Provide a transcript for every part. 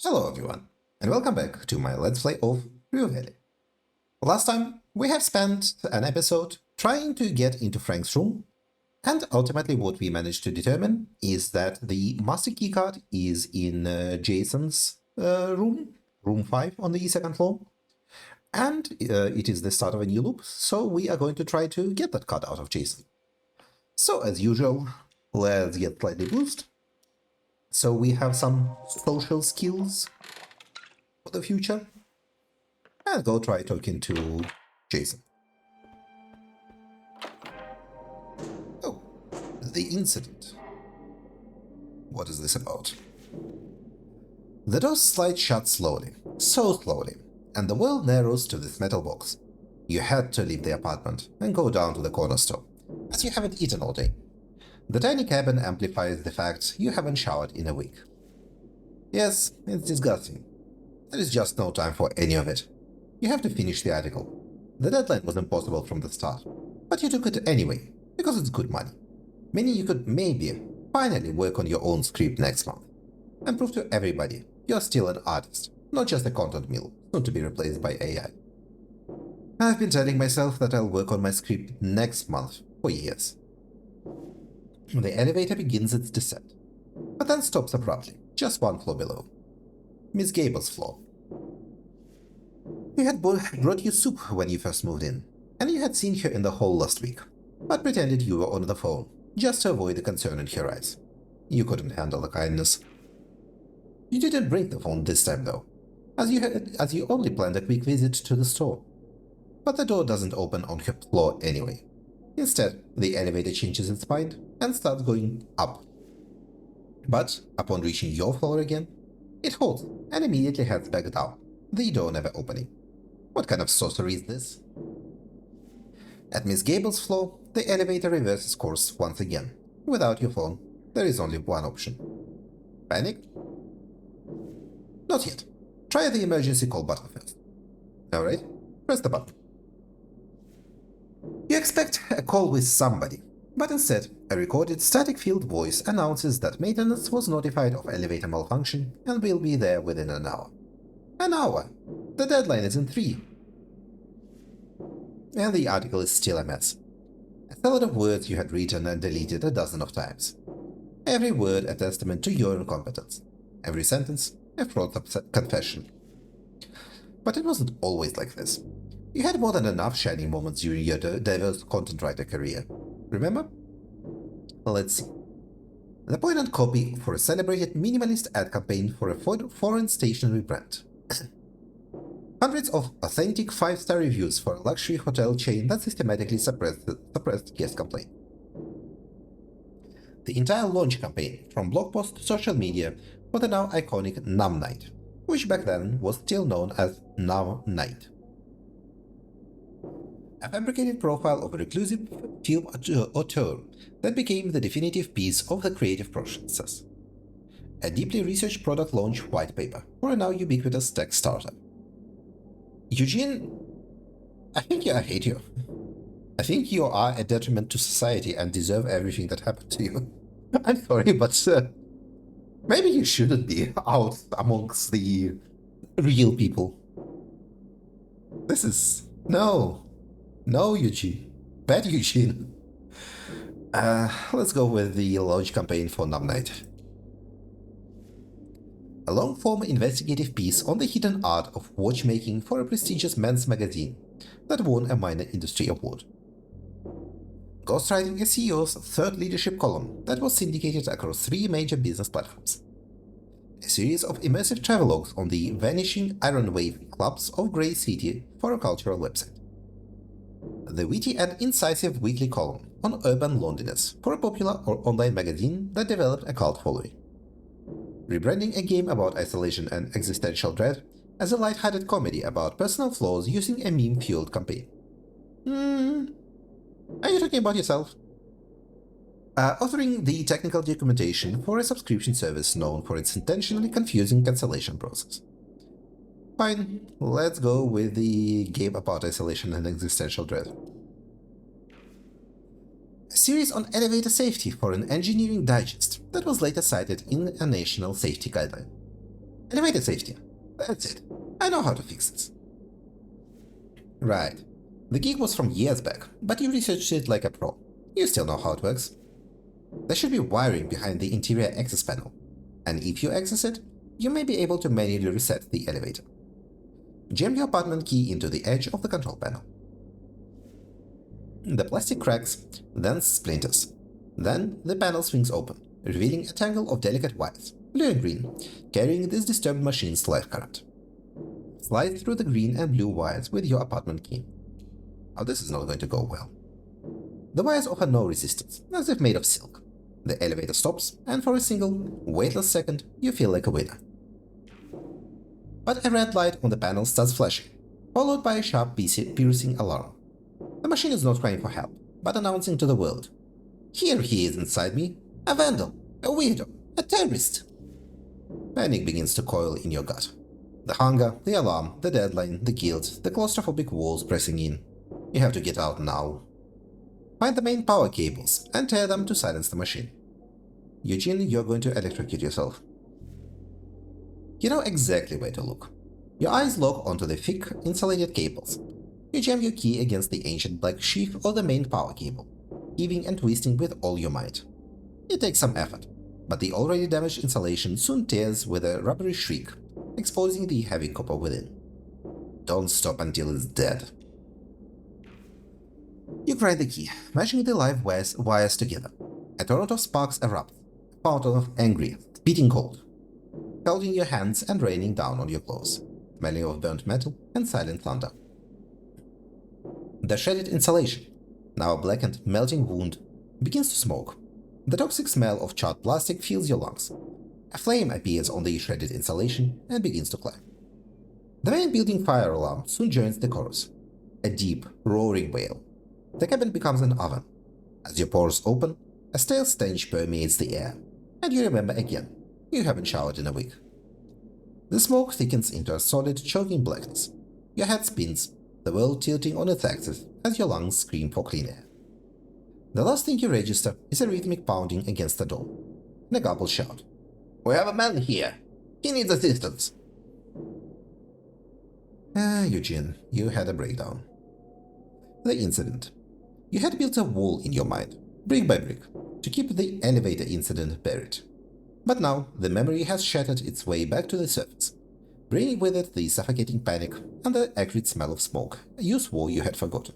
Hello everyone, and welcome back to my Let's Play of Rio Valley. Last time, we have spent an episode trying to get into Frank's room, and ultimately what we managed to determine is that the master keycard is in Jason's room 5 on the second floor, and it is the start of a new loop, so we are going to try to get that card out of Jason. So as usual, let's get slightly boosted. So we have some social skills for the future. And go try talking to Jason. Oh, the incident. What is this about? The door slides shut slowly, so slowly, and the world narrows to this metal box. You had to leave the apartment and go down to the corner store, as you haven't eaten all day. The tiny cabin amplifies the fact you haven't showered in a week. Yes, it's disgusting. There is just no time for any of it. You have to finish the article. The deadline was impossible from the start, but you took it anyway, because it's good money. Meaning you could maybe finally work on your own script next month, and prove to everybody you're still an artist, not just a content mill, soon to be replaced by AI. I've been telling myself that I'll work on my script next month for years. The elevator begins its descent, but then stops abruptly, just one floor below. Miss Gable's floor. You had brought you soup when you first moved in, and you had seen her in the hall last week, but pretended you were on the phone, just to avoid the concern in her eyes. You couldn't handle the kindness. You didn't bring the phone this time though, as you only planned a quick visit to the store. But the door doesn't open on her floor anyway. Instead, the elevator changes its mind and starts going up. But, upon reaching your floor again, it halts and immediately heads back down, the door never opening. What kind of sorcery is this? At Miss Gable's floor, the elevator reverses course once again. Without your phone, there is only one option. Panic? Not yet. Try the emergency call button first. Alright, press the button. You expect a call with somebody, but instead, a recorded static field voice announces that maintenance was notified of elevator malfunction and will be there within an hour. An hour! The deadline is in 3. And the article is still a mess. A salad of words you had written and deleted a dozen of times. Every word a testament to your incompetence. Every sentence a fraud confession. But it wasn't always like this. You had more than enough shining moments during your diverse content writer career. Remember? Let's see. The point-and copy for a celebrated minimalist ad campaign for a foreign stationery brand. Hundreds of authentic 5-star reviews for a luxury hotel chain that systematically suppressed guest complaint. The entire launch campaign, from blog post to social media, for the now iconic Numb Night, which back then was still known as Numb Night. A fabricated profile of a reclusive film auteur that became the definitive piece of the creative process. A deeply researched product launch white paper for a now ubiquitous tech startup. Eugene, I hate you. I think you are a detriment to society and deserve everything that happened to you. I'm sorry, but maybe you shouldn't be out amongst the real people. This is... No, Eugene. Bad Eugene. Let's go with the launch campaign for Numb Night. A long-form investigative piece on the hidden art of watchmaking for a prestigious men's magazine that won a minor industry award. Ghostwriting a CEO's third leadership column that was syndicated across 3 major business platforms. A series of immersive travelogues on the vanishing iron wave clubs of Grey City for a cultural website. The witty and incisive weekly column on urban loneliness for a popular online magazine that developed a cult following. Rebranding a game about isolation and existential dread as a light-hearted comedy about personal flaws using a meme-fueled campaign. Are you talking about yourself? Authoring the technical documentation for a subscription service known for its intentionally confusing cancellation process. Fine, let's go with the game about isolation and existential dread. A series on elevator safety for an engineering digest that was later cited in a national safety guideline. Elevator safety. That's it. I know how to fix this. Right. The gig was from years back, but you researched it like a pro. You still know how it works. There should be wiring behind the interior access panel, and if you access it, you may be able to manually reset the elevator. Jam your apartment key into the edge of the control panel. The plastic cracks, then splinters. Then the panel swings open, revealing a tangle of delicate wires, blue and green, carrying this disturbed machine's life current. Slide through the green and blue wires with your apartment key. Oh, this is not going to go well. The wires offer no resistance, as if made of silk. The elevator stops, and for a single, weightless second, you feel like a winner. But a red light on the panel starts flashing, followed by a sharp piercing alarm. The machine is not crying for help, but announcing to the world, "Here he is inside me, a vandal, a weirdo, a terrorist." Panic begins to coil in your gut. The hunger, the alarm, the deadline, the guilt, the claustrophobic walls pressing in. You have to get out now. Find the main power cables and tear them to silence the machine. Eugene, you're going to electrocute yourself. You know exactly where to look. Your eyes lock onto the thick, insulated cables. You jam your key against the ancient black sheath of the main power cable, heaving and twisting with all your might. It takes some effort, but the already damaged insulation soon tears with a rubbery shriek, exposing the heavy copper within. Don't stop until it's dead. You grind the key, mashing the live wires together. A torrent of sparks erupts, a fountain of angry, beating cold, scalding your hands and raining down on your clothes, smelling of burnt metal and silent thunder. The shredded insulation, now a blackened, melting wound, begins to smoke. The toxic smell of charred plastic fills your lungs. A flame appears on the shredded insulation and begins to climb. The main building fire alarm soon joins the chorus. A deep, roaring wail. The cabin becomes an oven. As your pores open, a stale stench permeates the air, and you remember again, you haven't showered in a week. The smoke thickens into a solid, choking blackness. Your head spins, the world tilting on its axis as your lungs scream for clean air. The last thing you register is a rhythmic pounding against the door, and a garbled shout. "We have a man here! He needs assistance!" Eugene, you had a breakdown. The incident. You had built a wall in your mind, brick by brick, to keep the elevator incident buried. But now the memory has shattered its way back to the surface, bringing with it the suffocating panic and the acrid smell of smoke you swore you had forgotten.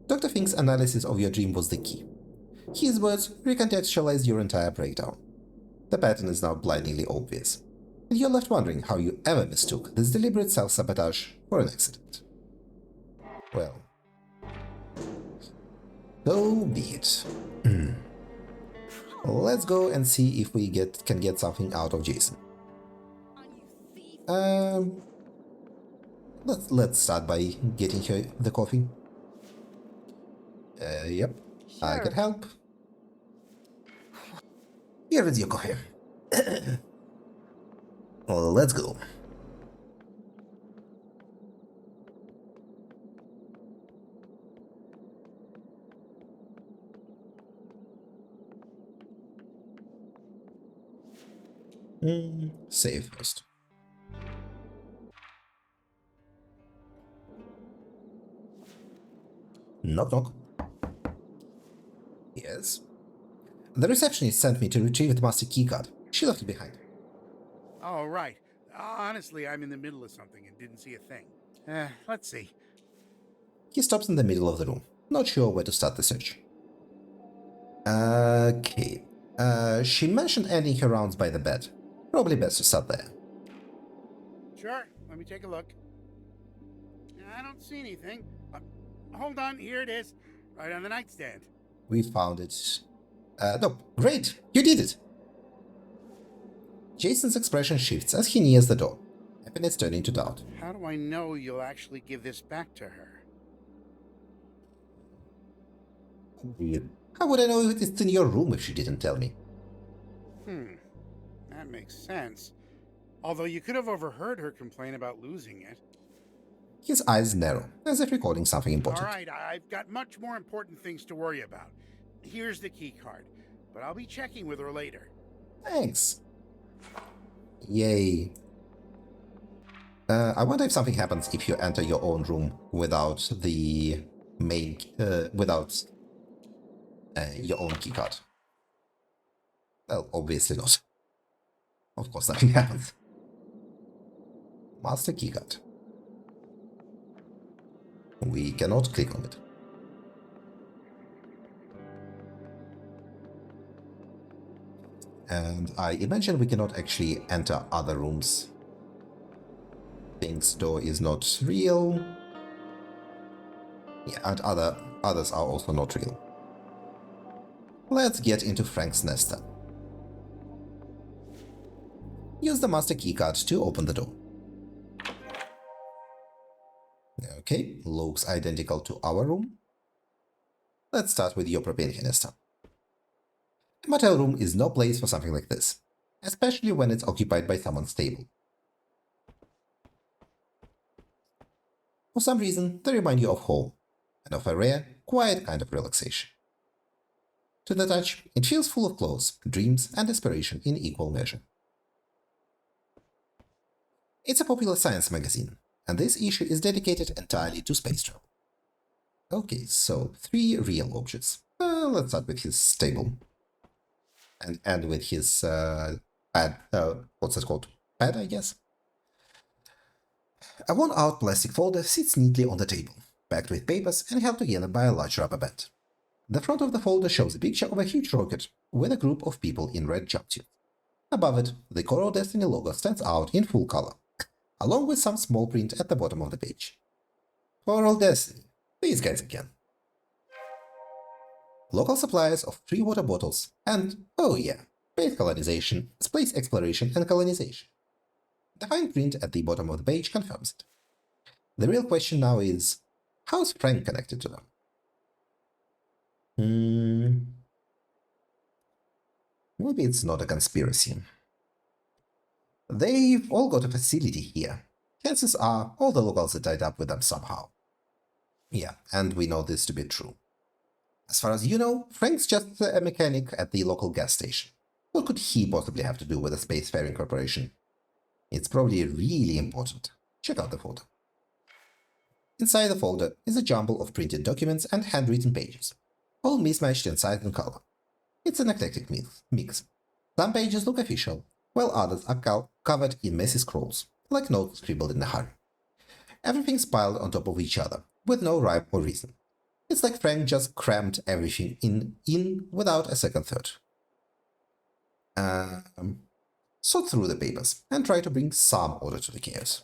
Dr. Fink's analysis of your dream was the key. His words recontextualized your entire breakdown. The pattern is now blindingly obvious, and you're left wondering how you ever mistook this deliberate self-sabotage for an accident. Well, so be it. Let's go and see if we can get something out of Jason. Let's start by getting her the coffee. Yep, sure. I can help. Here is your coffee. Well, let's go. Save first. Knock knock. Yes. The receptionist sent me to retrieve the master keycard. She left it behind. Oh, right. Honestly, I'm in the middle of something and didn't see a thing. Let's see. He stops in the middle of the room, not sure where to start the search. Okay. She mentioned ending her rounds by the bed. Probably best to start there. Sure, let me take a look. I don't see anything. Hold on, here it is. Right on the nightstand. We found it. No, great! You did it! Jason's expression shifts as he nears the door, happiness turning to doubt. How do I know you'll actually give this back to her? Weird. How would I know if it's in your room if she didn't tell me? That makes sense. Although you could have overheard her complain about losing it. His eyes narrow, as if recording something important. All right, I've got much more important things to worry about. Here's the key card, but I'll be checking with her later. Thanks. Yay. I wonder if something happens if you enter your own room without the main, without your own keycard. Well, obviously not. Of course, nothing happens. Master keycard. We cannot click on it. And I imagine we cannot actually enter other rooms. Things door is not real. Yeah, and others are also not real. Let's get into Frank's nest then. Use the master keycard to open the door. Okay, looks identical to our room. Let's start with your propane canister. A motel room is no place for something like this, especially when it's occupied by someone stable. For some reason, they remind you of home, and of a rare, quiet kind of relaxation. To the touch, it feels full of clothes, dreams, and aspiration in equal measure. It's a popular science magazine, and this issue is dedicated entirely to space travel. Okay, so 3 real objects. Let's start with his stable. And end with his pad, what's it called? Pad, I guess? A worn-out plastic folder sits neatly on the table, packed with papers and held together by a large rubber band. The front of the folder shows a picture of a huge rocket with a group of people in red jumpsuits. Above it, the Coral Destiny logo stands out in full color, along with some small print at the bottom of the page. Coral Destiny, these guys again. Local suppliers of free water bottles and, oh yeah, space colonization, space exploration and colonization. The fine print at the bottom of the page confirms it. The real question now is, how's Frank connected to them? Maybe it's not a conspiracy. They've all got a facility here. Chances are all the locals are tied up with them somehow. Yeah, and we know this to be true. As far as you know, Frank's just a mechanic at the local gas station. What could he possibly have to do with a spacefaring corporation? It's probably really important. Check out the folder. Inside the folder is a jumble of printed documents and handwritten pages, all mismatched in size and color. It's an eclectic mix. Some pages look official, while others are covered in messy scrolls, like notes scribbled in a hurry. Everything's piled on top of each other, with no rhyme or reason. It's like Frank just crammed everything in without a second thought. Sort through the papers and try to bring some order to the chaos.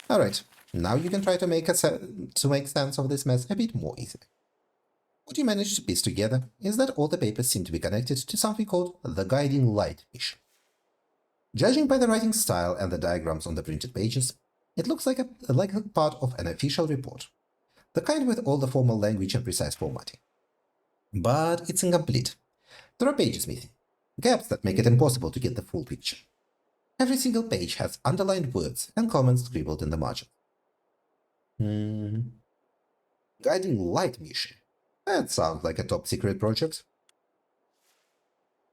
Alright, now you can try to make sense of this mess a bit more easily. What you manage to piece together is that all the papers seem to be connected to something called the Guiding Light mission. Judging by the writing style and the diagrams on the printed pages, it looks like a part of an official report, the kind with all the formal language and precise formatting. But it's incomplete. There are pages missing, gaps that make it impossible to get the full picture. Every single page has underlined words and comments scribbled in the margin. Guiding Light mission. That sounds like a top-secret project.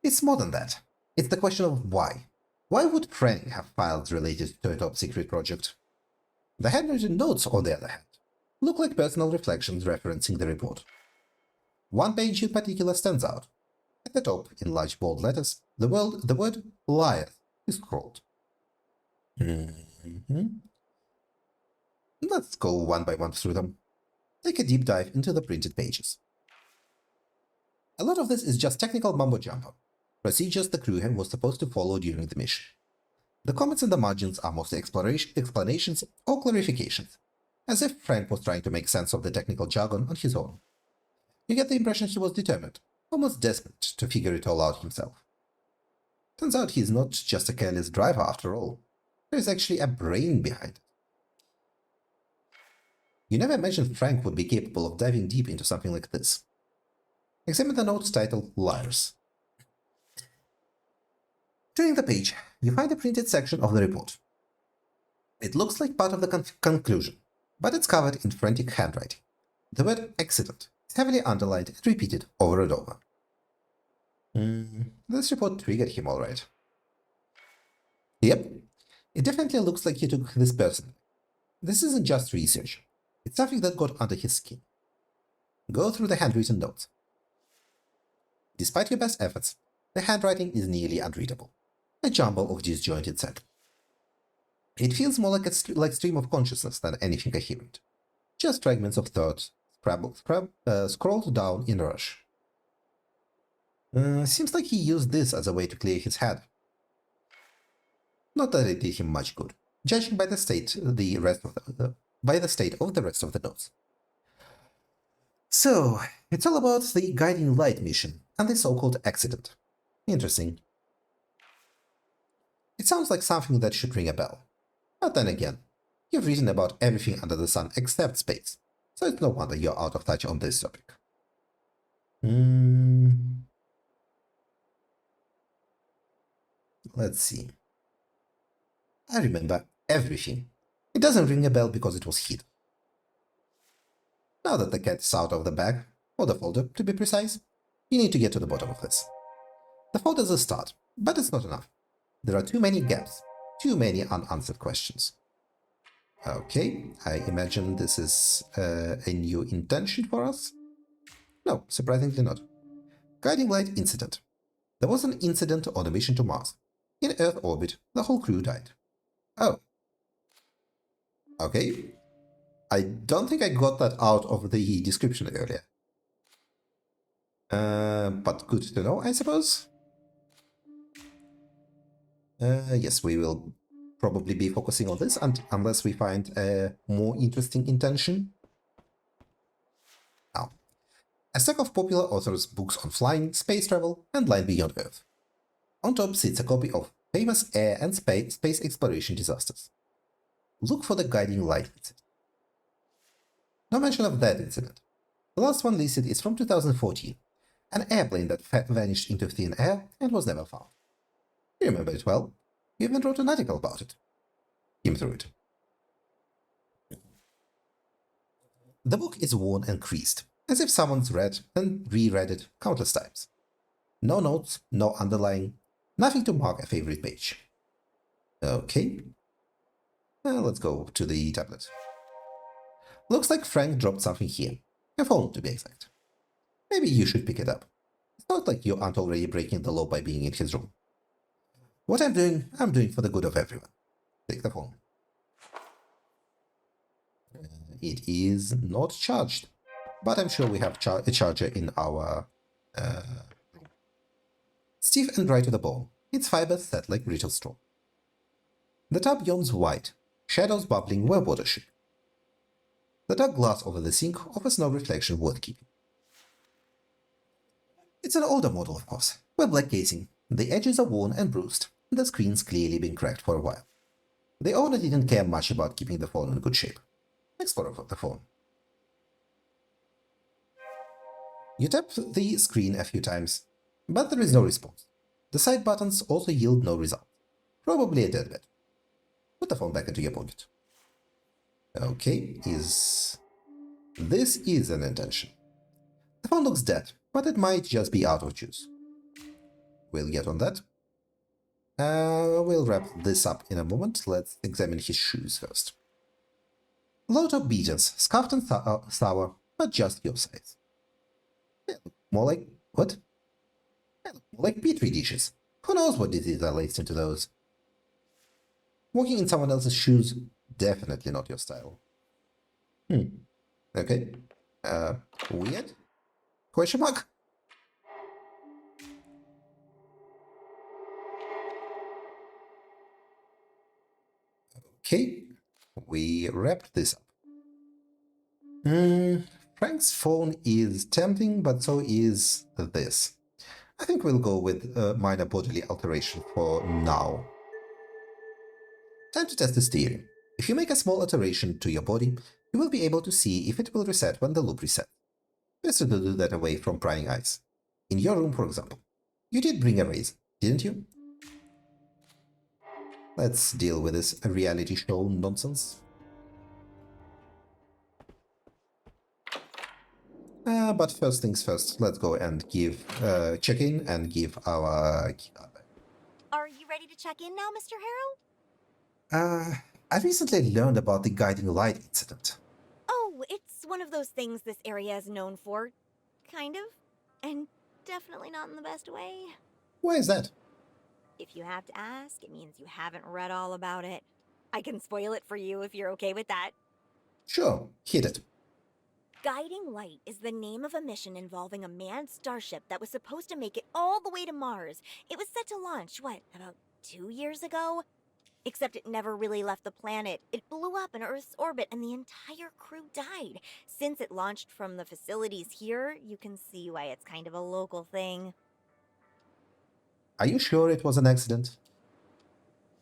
It's more than that. It's the question of why. Why would Frank have files related to a top-secret project? The handwritten notes, on the other hand, look like personal reflections referencing the report. One page in particular stands out. At the top, in large bold letters, the word liar is scrawled. Let's go one by one through them. Take a deep dive into the printed pages. A lot of this is just technical mumbo-jumbo, procedures the crew was supposed to follow during the mission. The comments in the margins are mostly explanations or clarifications, as if Frank was trying to make sense of the technical jargon on his own. You get the impression he was determined, almost desperate, to figure it all out himself. Turns out he's not just a careless driver after all. There's actually a brain behind it. You never imagined Frank would be capable of diving deep into something like this. Examine the notes titled Liars. Turning the page, you find a printed section of the report. It looks like part of the conclusion, but it's covered in frantic handwriting. The word accident is heavily underlined and repeated over and over. This report triggered him all right. Yep, It definitely looks like he took this personally. This isn't just research. It's something that got under his skin. Go through the handwritten notes. Despite your best efforts, the handwriting is nearly unreadable. A jumble of disjointed sentences. It feels more like like stream of consciousness than anything coherent. Just fragments of thoughts scrolled down in a rush. Seems like he used this as a way to clear his head. Not that it did him much good, judging by the state of the rest of the notes. So, it's all about the guiding light mission and the so-called accident. Interesting. It sounds like something that should ring a bell. But then again, you've written about everything under the sun except space, so it's no wonder you're out of touch on this topic. Let's see. I remember everything. It doesn't ring a bell because it was hidden. Now that the cat is out of the bag, or the folder to be precise, you need to get to the bottom of this. The folder's a start, but it's not enough. There are too many gaps, too many unanswered questions. Okay, I imagine this is a new intention for us? No, surprisingly not. Guiding light incident. There was an incident on a mission to Mars. In Earth orbit, the whole crew died. Oh. Okay. I don't think I got that out of the description earlier. But good to know, I suppose. Yes, we will probably be focusing on this unless we find a more interesting intention. Now, a stack of popular authors' books on flying, space travel, and life beyond Earth. On top sits a copy of famous air and space exploration disasters. Look for the guiding light incident. No mention of that incident. The last one listed is from 2014, an airplane that vanished into thin air and was never found. You remember it well. You even wrote an article about it. Skim through it. The book is worn and creased, as if someone's read and reread it countless times. No notes, no underlying, nothing to mark a favorite page. Okay. Let's go to the tablet. Looks like Frank dropped something here. A phone, to be exact. Maybe you should pick it up. It's not like you aren't already breaking the law by being in his room. What I'm doing for the good of everyone. Take the phone. It is not charged, but I'm sure we have a charger in our room. Stiff and dry to the bone, its fibers set like brittle straw. The tub yawns wide, shadows bubbling where water should. The dark glass over the sink offers no reflection worth keeping. It's an older model, of course, with black casing. The edges are worn and bruised, and the screen's clearly been cracked for a while. The owner didn't care much about keeping the phone in good shape. Explore the phone. You tap the screen a few times, but there is no response. The side buttons also yield no result. Probably a deadbed. Put the phone back into your pocket. Okay, this is an intention. The phone looks dead, but it might just be out of juice. We'll get on that. We'll wrap this up in a moment. Let's examine his shoes first. Low-top beaters, scuffed and sour, but just your size. They look more like... what? They look more like petri dishes. Who knows what diseases are laced into those? Walking in someone else's shoes, definitely not your style. Okay. Weird? Question mark? Okay, we wrapped this up. Frank's phone is tempting, but so is this. I think we'll go with minor bodily alteration for now. Time to test this theory. If you make a small alteration to your body, you will be able to see if it will reset when the loop resets. Best to do that away from prying eyes. In your room, for example. You did bring a raise, didn't you? Let's deal with this reality show nonsense. But first things first, let's go and check in and give our key card back. Are you ready to check in now, Mr. Harold? I recently learned about the guiding light incident. Oh, it's one of those things this area is known for. Kind of. And definitely not in the best way. Why is that? If you have to ask, it means you haven't read all about it. I can spoil it for you if you're okay with that. Sure, hit it. Guiding Light is the name of a mission involving a manned starship that was supposed to make it all the way to Mars. It was set to launch, about 2 years ago? Except it never really left the planet. It blew up in Earth's orbit and the entire crew died. Since it launched from the facilities here, you can see why it's kind of a local thing. Are you sure it was an accident?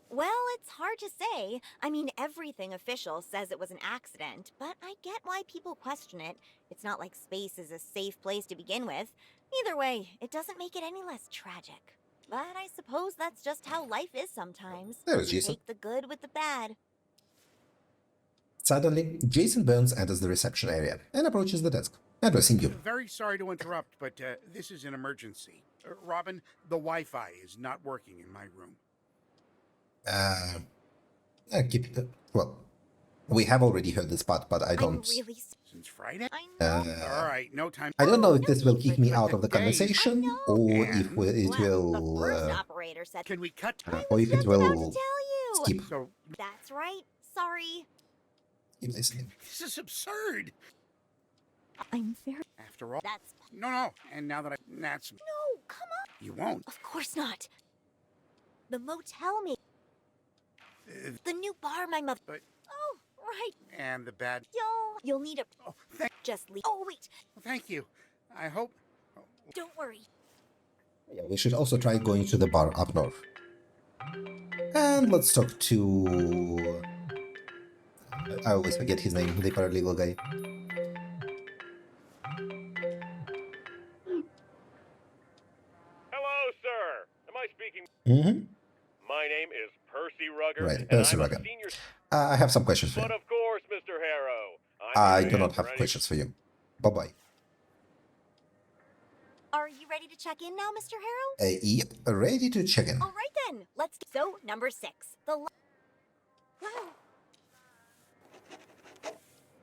Well, it's hard to say. I mean, everything official says it was an accident, but I get why people question it. It's not like space is a safe place to begin with. Either way, it doesn't make it any less tragic. But I suppose that's just how life is sometimes. There's You Jason. take the good with the bad. Suddenly, Jason Burns enters the reception area and approaches the desk, addressing you. Very sorry to interrupt, but this is an emergency. Robin, the Wi-Fi is not working in my room. Keep it. Well, we have already heard this part, but I I'm don't. really Since Friday? I know. All right, no time. I don't know if no this will need kick for me it. out of the Today- conversation, I know. or if And- it Well, will, the first operator said Can we cut? I or was if it just about to will tell you. skip. So That's right. Sorry. Keep listening. this is absurd. I'm very. After all, That's. no. And now that that's No, come on. you won't. Of course not. The motel me. The new bar my mother. But- Oh, right. And the bad. You'll need a. Oh, Just leave. Oh, wait. thank you. I hope. Don't worry. Yeah, we should also try going to the bar up north. And let's talk to... I always forget his name, the paralegal guy. Hello, sir. Am I speaking? Mm-hmm. My name is Percy Rugger, Right, and Percy I'm Rugger. a senior. I have some questions for But you. of course, Mr. Harrow. I here do and not have ready- questions for you. Bye-bye. Are you ready to check in now, Mr. Harrow? Yep, ready to check in. All right then. Let's. So, number 6. Wow.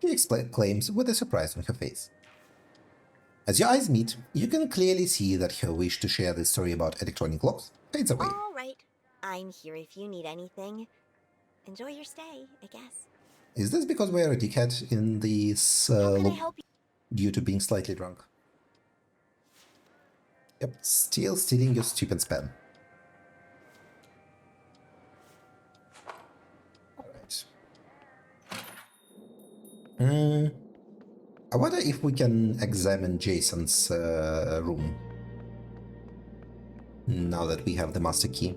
She exclaims with a surprise on her face. As your eyes meet, you can clearly see that her wish to share this story about electronic locks fades away. All right. I'm here if you need anything. Enjoy your stay, I guess. Is this because we're a dickhead in this How can I loop help you? due to being slightly drunk? Yep, still stealing your stupid spam. Alright. I wonder if we can examine Jason's room. Now that we have the master key.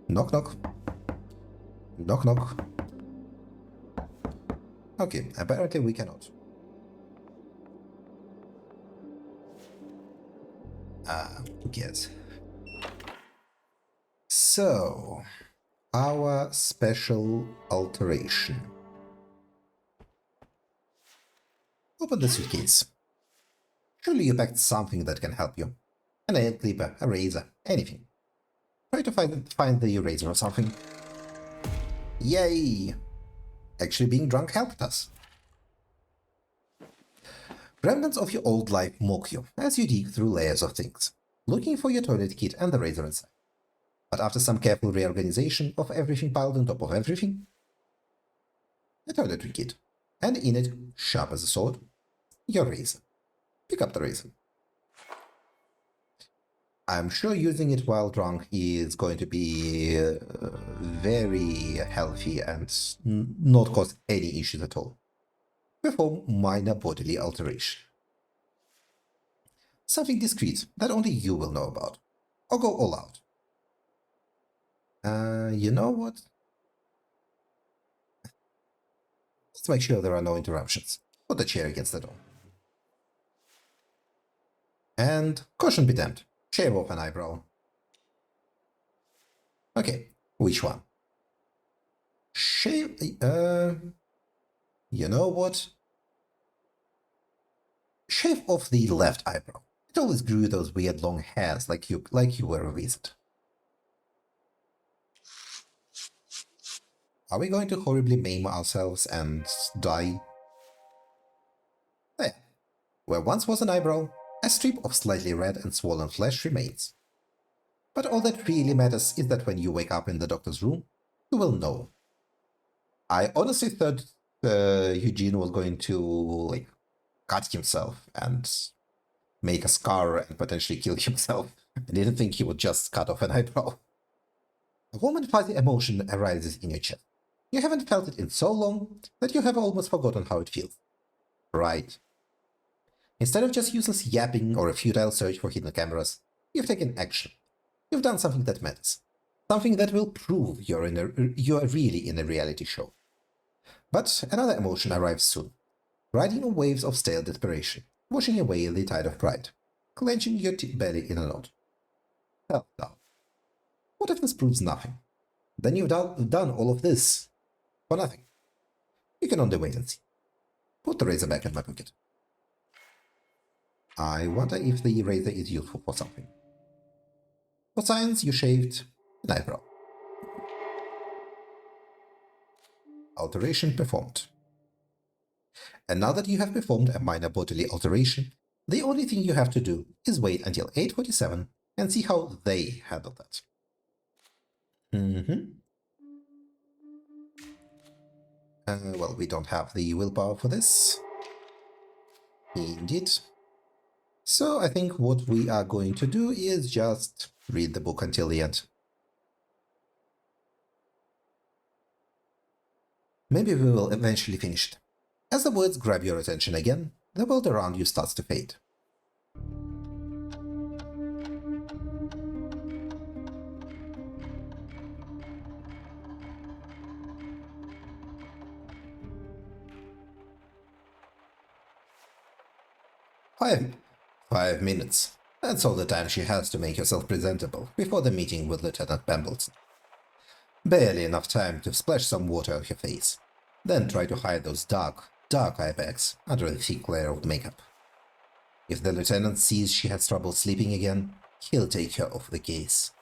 Knock knock. Knock knock. Okay, apparently we cannot. Who cares? So, our special alteration. Open the suitcase. Surely you packed something that can help you. A nail clipper, a razor, anything. Try to find the eraser or something. Yay! Actually being drunk helped us. Remnants of your old life mock you as you dig through layers of things, looking for your toilet kit and the razor inside. But after some careful reorganization of everything piled on top of everything, a toiletry kit, and in it, sharp as a sword, your razor. Pick up the razor. I'm sure using it while drunk is going to be very healthy and not cause any issues at all. Perform minor bodily alteration. Something discreet that only you will know about. Or go all out. You know what? Let's make sure there are no interruptions. Put the chair against the door. And caution be damned. Shave off an eyebrow. Okay, which one? Shave... you know what? Shave off the left eyebrow. It always grew those weird long hairs like you were a wizard. Are we going to horribly maim ourselves and die? There. Where once was an eyebrow, a strip of slightly red and swollen flesh remains. But all that really matters is that when you wake up in the doctor's room, you will know. I honestly thought Eugene was going to, cut himself and make a scar and potentially kill himself. I didn't think he would just cut off an eyebrow. A warm and fuzzy emotion arises in your chest. You haven't felt it in so long that you have almost forgotten how it feels. Right. Instead of just useless yapping or a futile search for hidden cameras, you've taken action. You've done something that matters. Something that will prove you are really in a reality show. But another emotion arrives soon, riding on waves of stale desperation, washing away the tide of pride, clenching your belly in a knot. Hell no. What if this proves nothing? Then you've done all of this for nothing. You can only wait and see. Put the razor back in my pocket. I wonder if the razor is useful for something. For science, you shaved an eyebrow. Alteration performed. And now that you have performed a minor bodily alteration, the only thing you have to do is wait until 8:47 and see how they handle that. Well, we don't have the willpower for this. Indeed. So I think what we are going to do is just read the book until the end. Maybe we will eventually finish it. As the words grab your attention again, the world around you starts to fade. Five minutes. That's all the time she has to make herself presentable before the meeting with Lieutenant Pembleton. Barely enough time to splash some water on her face, then try to hide those dark eye bags under a thick layer of makeup. If the lieutenant sees she has trouble sleeping again, he'll take her off the case.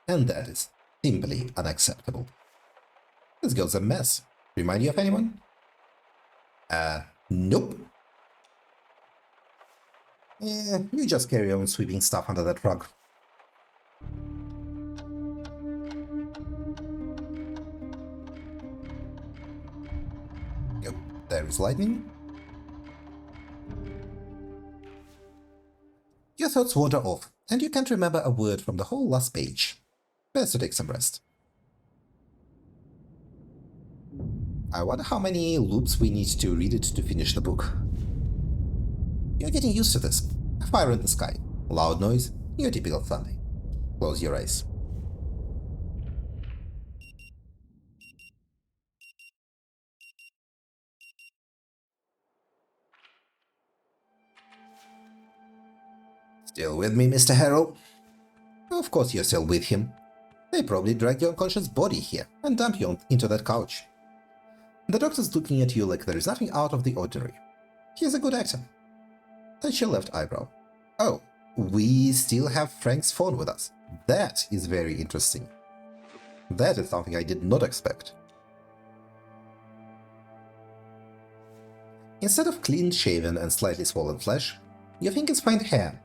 And that is simply unacceptable. This girl's a mess. Remind you of anyone? Nope. Yeah, you just carry on sweeping stuff under that rug. Yep, there is lightning. Your thoughts wander off, and you can't remember a word from the whole last page. Best to take some rest. I wonder how many loops we need to read it to finish the book. You're getting used to this. A fire in the sky, loud noise, your typical Sunday. Close your eyes. Still with me, Mr. Harrow? Of course you're still with him. They probably dragged your unconscious body here and dumped you into that couch. The doctor's looking at you like there is nothing out of the ordinary. He's a good actor. Touch your left eyebrow. Oh, we still have Frank's phone with us. That is very interesting. That is something I did not expect. Instead of clean-shaven and slightly swollen flesh, your fingers find hair.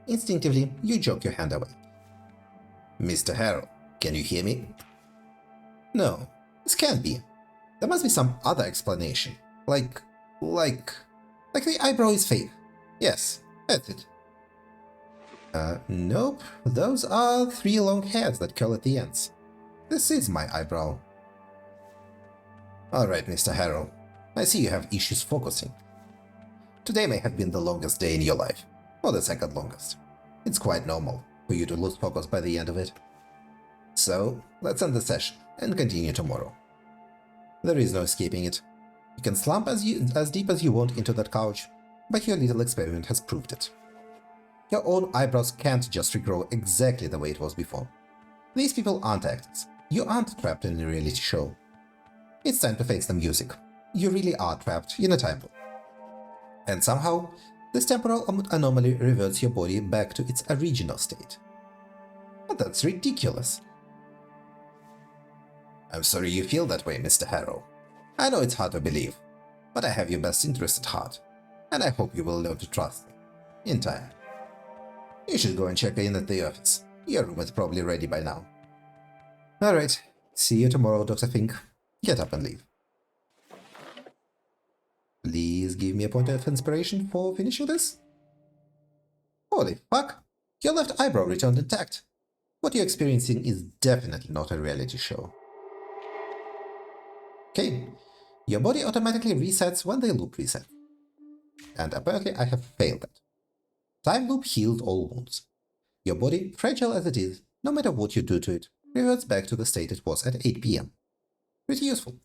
Instinctively, you jerk your hand away. Mr. Harrow, can you hear me? No, this can't be. There must be some other explanation. Like the eyebrow is fake. Yes, that's it. Nope. Those are 3 long hairs that curl at the ends. This is my eyebrow. Alright, Mr. Harrow. I see you have issues focusing. Today may have been the longest day in your life, or the second longest. It's quite normal for you to lose focus by the end of it. So, let's end the session and continue tomorrow. There is no escaping it. You can slump as deep as you want into that couch, but your little experiment has proved it. Your own eyebrows can't just regrow exactly the way it was before. These people aren't actors. You aren't trapped in a reality show. It's time to face the music. You really are trapped in a time loop. And somehow, this temporal anomaly reverts your body back to its original state. But that's ridiculous. I'm sorry you feel that way, Mr. Harrow. I know it's hard to believe, but I have your best interest at heart, and I hope you will learn to trust me. In time. You should go and check in at the office. Your room is probably ready by now. Alright, see you tomorrow, Dr. Fink. Get up and leave. Please give me a point of inspiration for finishing this. Holy fuck! Your left eyebrow returned intact. What you're experiencing is definitely not a reality show. Okay, your body automatically resets when the loop resets. And apparently I have failed that. Time loop healed all wounds. Your body, fragile as it is, no matter what you do to it, reverts back to the state it was at 8 PM. Pretty useful.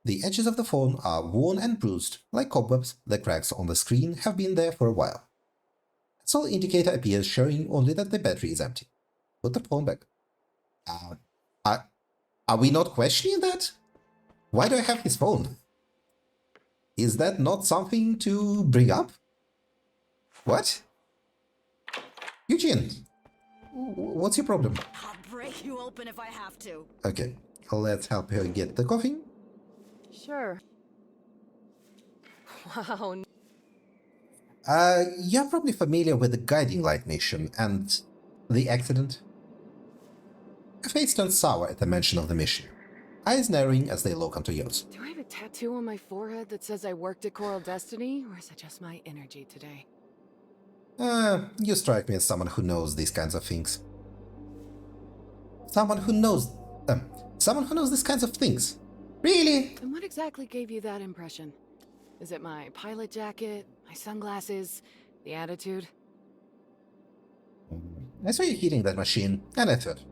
The edges of the phone are worn and bruised, like cobwebs. The cracks on the screen have been there for a while. A small indicator appears showing only that the battery is empty. Put the phone back. Are we not questioning that? Why do I have his phone? Is that not something to bring up? What? Eugene, what's your problem? I'll break you open if I have to. Okay, let's help her get the coffee. Sure. Wow. You're probably familiar with the guiding light mission and the accident. Her face turns sour at the mention of the mission, eyes narrowing as they look onto yours. Do I have a tattoo on my forehead that says I worked at Coral Destiny, or is it just my energy today? You strike me as someone who knows these kinds of things. Someone who knows these kinds of things. Really? And what exactly gave you that impression? Is it my pilot jacket, my sunglasses, the attitude? I saw you hitting that machine, and I thought,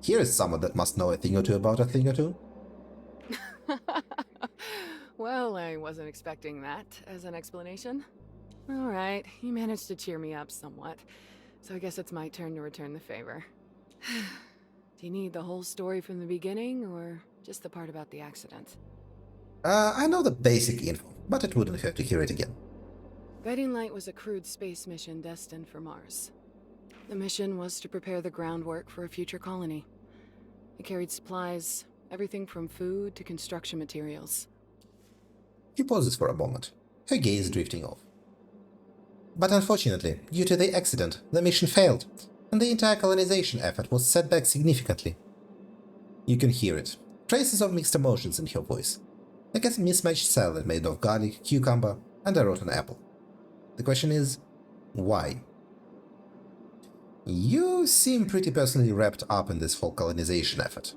here is someone that must know a thing or two about a thing or two. Well, I wasn't expecting that as an explanation. All right, you managed to cheer me up somewhat, so I guess it's my turn to return the favor. Do you need the whole story from the beginning, or just the part about the accident? I know the basic info, but it wouldn't hurt to hear it again. Guiding Light was a crewed space mission destined for Mars. The mission was to prepare the groundwork for a future colony. It carried supplies, everything from food to construction materials. She pauses for a moment, her gaze drifting off. But unfortunately, due to the accident, the mission failed, and the entire colonization effort was set back significantly. You can hear it, traces of mixed emotions in her voice, like a mismatched salad made of garlic, cucumber, and a rotten apple. The question is, why? You seem pretty personally wrapped up in this whole colonization effort.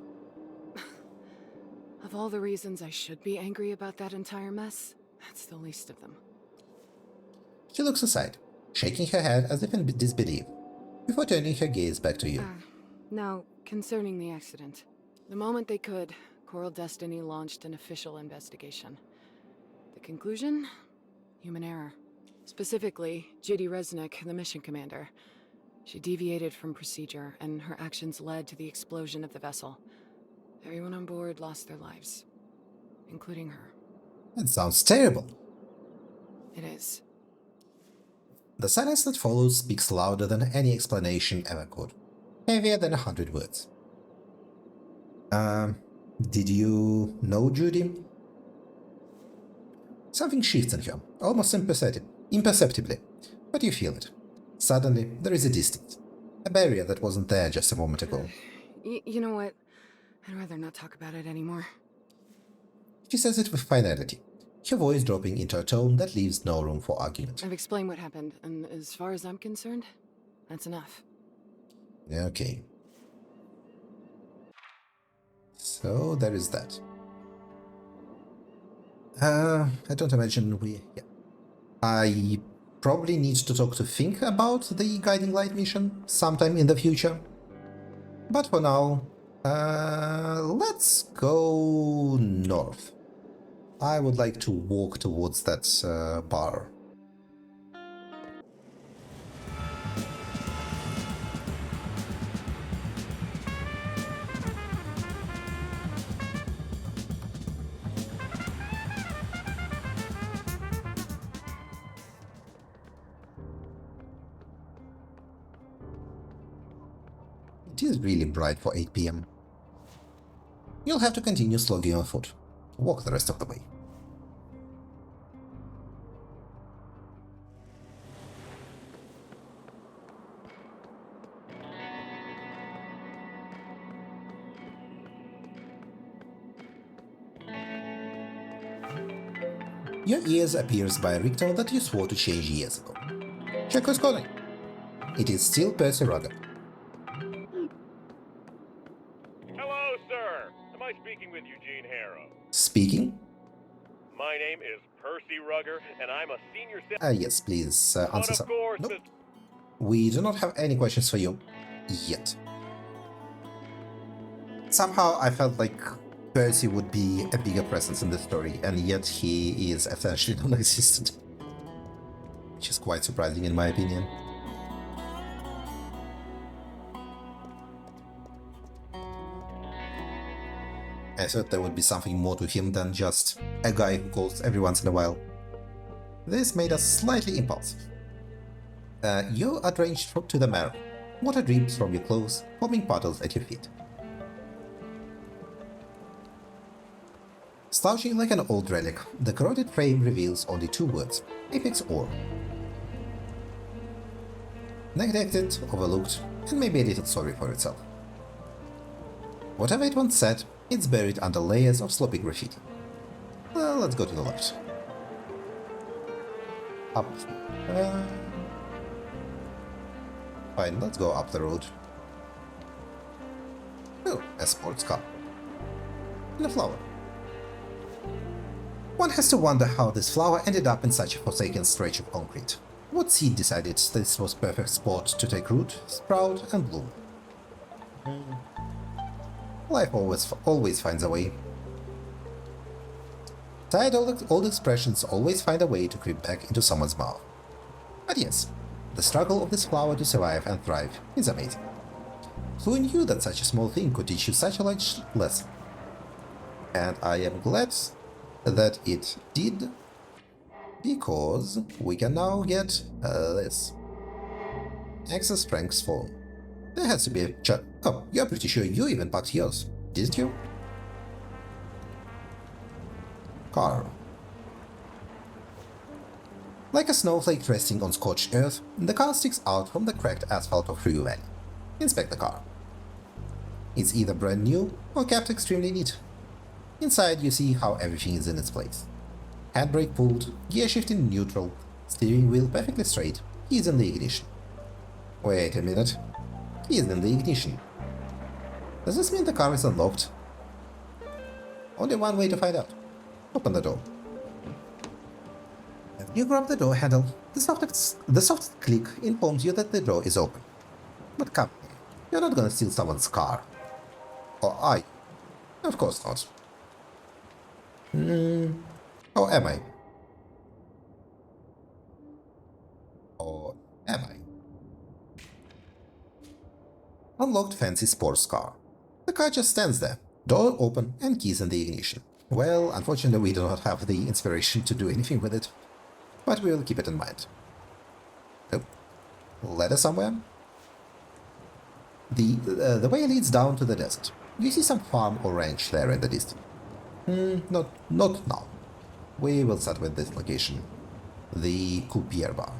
Of all the reasons I should be angry about that entire mess, that's the least of them. She looks aside, shaking her head as if in disbelief, before turning her gaze back to you. Now, concerning the accident. The moment they could, Coral Destiny launched an official investigation. The conclusion? Human error. Specifically, Judy Resnick, the mission commander. She deviated from procedure, and her actions led to the explosion of the vessel. Everyone on board lost their lives, including her. That sounds terrible. It is. The silence that follows speaks louder than any explanation ever could, heavier than 100 words. Did you know Judy? Something shifts in her, almost imperceptibly, but you feel it. Suddenly, there is a distance, a barrier that wasn't there just a moment ago. You know what? I'd rather not talk about it anymore. She says it with finality, her voice dropping into a tone that leaves no room for argument. I've explained what happened, and as far as I'm concerned, that's enough. Okay. So there is that. I don't imagine I probably need to talk to Fink about the Guiding Light mission sometime in the future. But for now, let's go north. I would like to walk towards that bar. It is really bright for 8 PM. you'll have to continue slogging on foot. Walk the rest of the way. Your ears appears by a ringtone that you swore to change years ago. Check who's calling. It is still Percy Rugger. Hello, sir. Am I speaking with Eugene Harrow? Speaking? My name is Percy Rugger, and I'm a senior Yes, please But answer of some. course, Nope. Mr. We do not have any questions for you. Yet. Somehow I felt like Percy would be a bigger presence in the story, and yet he is essentially non-existent. Which is quite surprising in my opinion. I thought there would be something more to him than just a guy who calls every once in a while. This made us slightly impulsive. You are drenched to the marrow. Water drips from your clothes, forming puddles at your feet. Slouching like an old relic, the corroded frame reveals only two words: Apex Ore. Neglected, overlooked, and maybe a little sorry for itself. Whatever it once said, it's buried under layers of sloppy graffiti. Well, let's go to the left. Up. Fine, let's go up the road. Oh, a sports car. And a flower. One has to wonder how this flower ended up in such a forsaken stretch of concrete. What seed decided this was perfect spot to take root, sprout, and bloom? Life always finds a way. Tired old expressions always find a way to creep back into someone's mouth. But yes, the struggle of this flower to survive and thrive is amazing. Who knew that such a small thing could teach you such a large lesson? And I am glad that it did, because we can now get this. Access strengths phone. There has to be a chat. Oh, you're pretty sure you even packed yours, didn't you? Car. Like a snowflake resting on scorched earth, the car sticks out from the cracked asphalt of Ryu Valley. Inspect the car. It's either brand new or kept extremely neat. Inside you see how everything is in its place. Handbrake pulled, gear shift in neutral, steering wheel perfectly straight, keys in the ignition. Wait a minute. Keys in the ignition. Does this mean the car is unlocked? Only one way to find out. Open the door. As you grab the door handle, the soft click informs you that the door is open. But come, you're not gonna steal someone's car. Or are you? Of course not. Or am I? Or am I? Unlocked fancy sports car. The car just stands there, door open and keys in the ignition. Well, unfortunately we do not have the inspiration to do anything with it, but we will keep it in mind. Oh, ladder somewhere? The way leads down to the desert. You see some farm or ranch there in the distance. Not now. We will start with this location. The Kuiper Bar.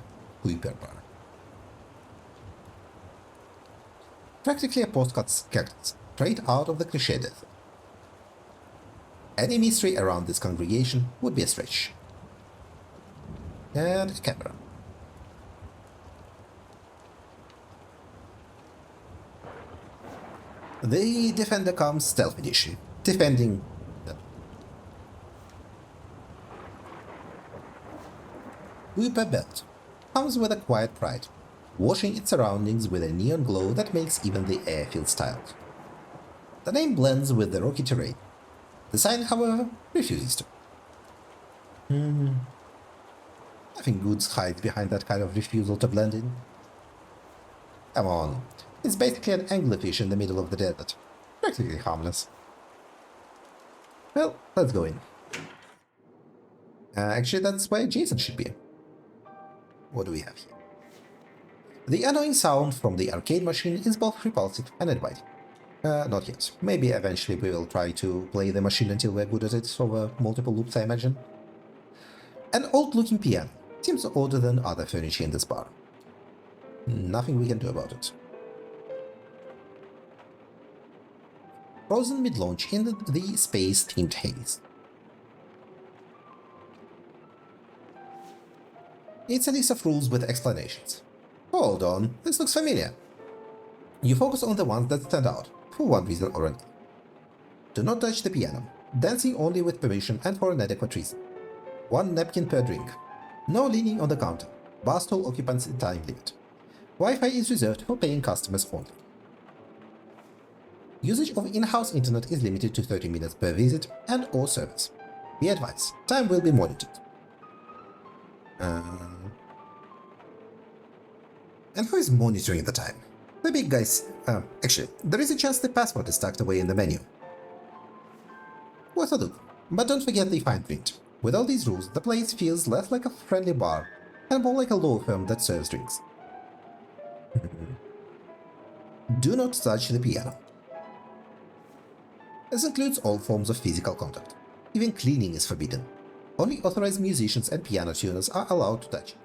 Practically a postcard sketch straight out of the cliché desert. Any mystery around this congregation would be a stretch. And a camera. The Defender comes Stealth Edition, defending them. Kuiper Belt comes with a quiet pride, washing its surroundings with a neon glow that makes even the air feel styled. The name blends with the rocky terrain. The sign, however, refuses to. Nothing good hides behind that kind of refusal to blend in. Come on, it's basically an anglerfish in the middle of the desert. Practically harmless. Well, let's go in. Actually, that's where Jason should be. What do we have here? The annoying sound from the arcade machine is both repulsive and inviting. Not yet. Maybe eventually we will try to play the machine until we're good at it over multiple loops, I imagine. An old-looking piano. Seems older than other furniture in this bar. Nothing we can do about it. Frozen mid-launch in the space-themed haze. It's a list of rules with explanations. Hold on, this looks familiar. You focus on the ones that stand out, for one reason or another. Do not touch the piano. Dancing only with permission and for an adequate reason. 1 napkin per drink. No leaning on the counter. Bar stool occupancy time limit. Wi-Fi is reserved for paying customers only. Usage of in-house internet is limited to 30 minutes per visit and or service. Be advised, time will be monitored. And who is monitoring the time? The big guys. Actually, there is a chance the password is tucked away in the menu. Worth a look, but don't forget the fine print. With all these rules, the place feels less like a friendly bar and more like a law firm that serves drinks. Do not touch the piano. This includes all forms of physical contact. Even cleaning is forbidden. Only authorized musicians and piano tuners are allowed to touch it.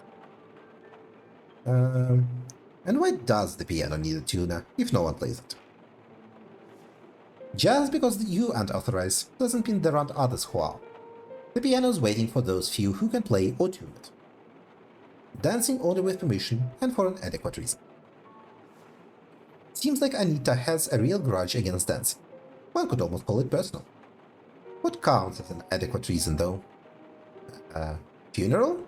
And why does the piano need a tuner if no one plays it? Just because you aren't authorized doesn't mean there aren't others who are. The piano is waiting for those few who can play or tune it. Dancing only with permission and for an adequate reason. Seems like Anita has a real grudge against dancing. One could almost call it personal. What counts as an adequate reason, though? Funeral?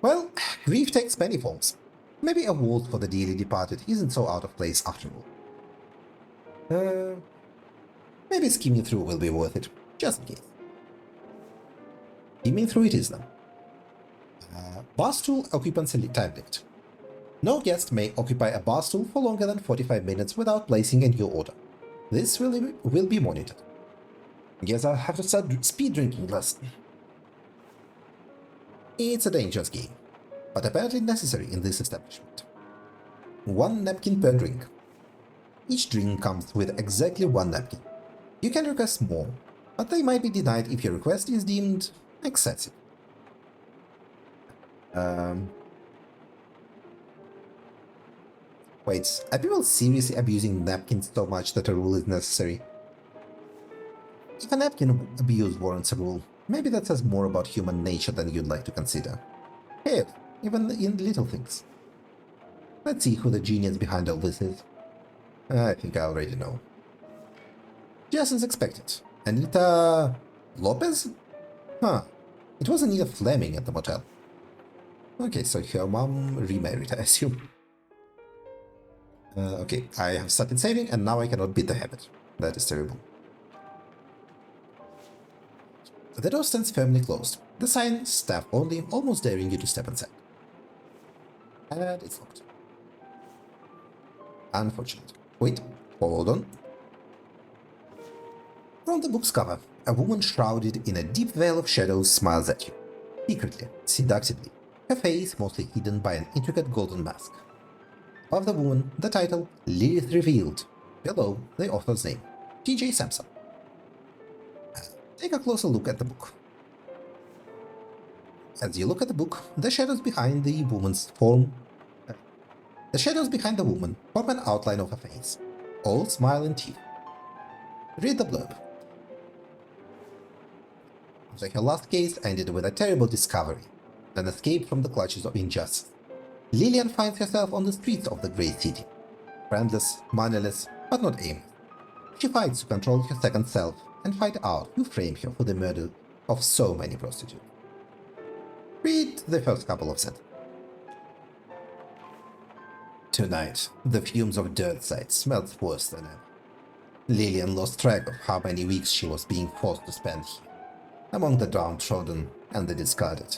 Well, grief takes many forms. Maybe a waltz for the dearly departed isn't so out of place after all. Maybe skimming through will be worth it, just in case. Skimming through it is now. Bar stool occupancy time limit. No guest may occupy a bar stool for longer than 45 minutes without placing a new order. This will be monitored. Guess I'll have to start speed drinking less. It's a dangerous game, but apparently necessary in this establishment. 1 napkin per drink. Each drink comes with exactly 1 napkin. You can request more, but they might be denied if your request is deemed excessive. Wait, are people seriously abusing napkins so much that a rule is necessary? If a napkin abuse warrants a rule, maybe that says more about human nature than you'd like to consider. Hell, even in little things. Let's see who the genius behind all this is. I think I already know. Just as expected. Anita Lopez? Huh. It was Anita Fleming at the motel. Okay, so her mom remarried, I assume. Okay, I have started saving and now I cannot beat the habit. That is terrible. The door stands firmly closed. The sign, staff only, almost daring you to step inside. And it's locked. Unfortunate. Wait, hold on. From the book's cover, a woman shrouded in a deep veil of shadows smiles at you. Secretly, seductively, her face mostly hidden by an intricate golden mask. Above the woman, the title, Lilith Revealed. Below, the author's name, T.J. Sampson. Take a closer look at the book. As you look at the book, the shadows behind the woman's form... The shadows behind the woman form an outline of a face, all smile and teeth. Read the blurb. So her last case ended with a terrible discovery, an escape from the clutches of injustice. Lillian finds herself on the streets of the great city, friendless, moneyless, but not aimless. She fights to control her second self and find out who framed her for the murder of so many prostitutes. Read the first couple of sentences. Tonight, the fumes of dirt sites smelled worse than ever. Lillian lost track of how many weeks she was being forced to spend here, among the downtrodden and the discarded.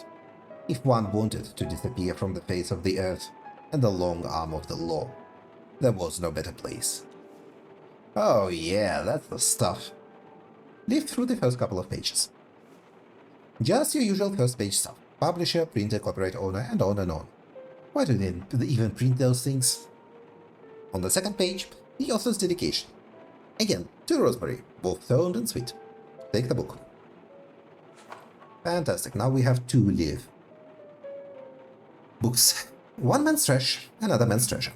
If one wanted to disappear from the face of the earth and the long arm of the law, there was no better place. Oh yeah, that's the stuff. Leaf through the first couple of pages. Just your usual first page stuff. Publisher, printer, copyright owner, and on and on. Why do they even print those things? On the second page, the author's dedication. Again, to Rosemary, both toned and sweet. Take the book. Fantastic, now we have 2 live books. One man's trash, another man's treasure.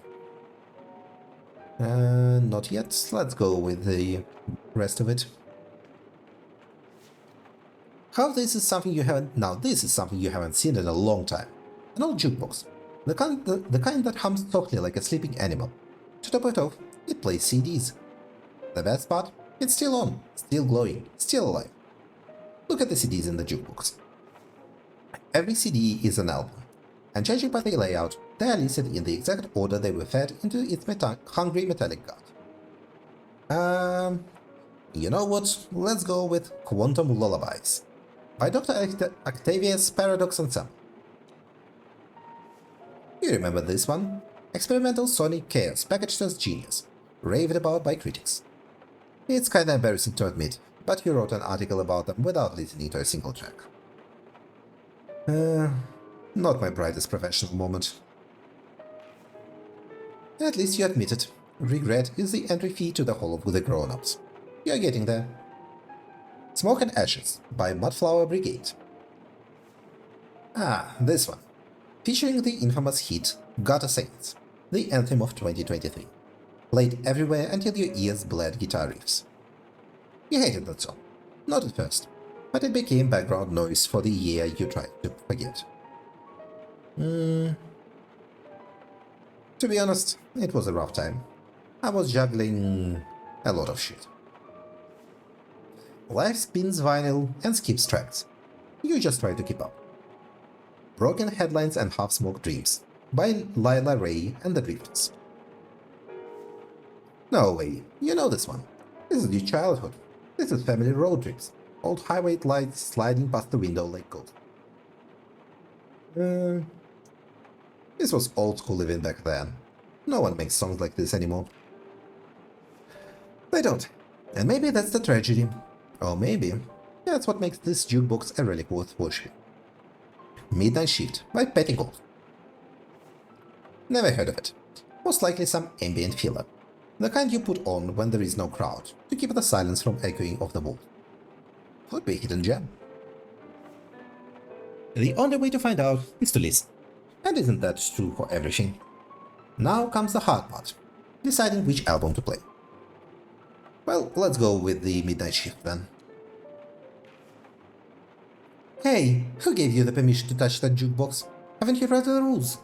Not yet. Let's go with the rest of it. This is something you haven't seen in a long time. An old jukebox. The kind that hums softly like a sleeping animal. To top it off, it plays CDs. The best part? It's still on, still glowing, still alive. Look at the CDs in the jukebox. Every CD is an album, and judging by the layout, they are listed in the exact order they were fed into its hungry metallic gut. You know what? Let's go with Quantum Lullabies by Dr. Octavius Paradox Ensemble. You remember this one? Experimental sonic chaos packaged as genius, raved about by critics. It's kinda embarrassing to admit, but you wrote an article about them without listening to a single track. Not my brightest professional moment. At least you admit it. Regret is the entry fee to the Hall of the Grown-Ups. You're getting there. Smoke and Ashes by Mudflower Brigade. This one. Featuring the infamous hit Gutter Saints, the anthem of 2023. Played everywhere until your ears bled guitar riffs. You hated that song. Not at first, but it became background noise for the year you tried to forget. To be honest, it was a rough time. I was juggling a lot of shit. Life spins vinyl and skips tracks. You just try to keep up. Broken Headlines and Half-Smoked Dreams by Lila Ray and the Drifters. No way, you know this one. This is your childhood. This is family road trips. Old highway lights sliding past the window like gold. This was old school living back then. No one makes songs like this anymore. They don't. And maybe that's the tragedy. Or maybe that's what makes this jukebox a relic worth worshiping. Midnight Shift by Pettigold. Never heard of it. Most likely some ambient filler. The kind you put on when there is no crowd, to keep the silence from echoing off the wall. Could be a hidden gem. The only way to find out is to listen. And isn't that true for everything? Now comes the hard part, deciding which album to play. Well, let's go with the Midnight Shift then. Hey, who gave you the permission to touch that jukebox? Haven't you read the rules?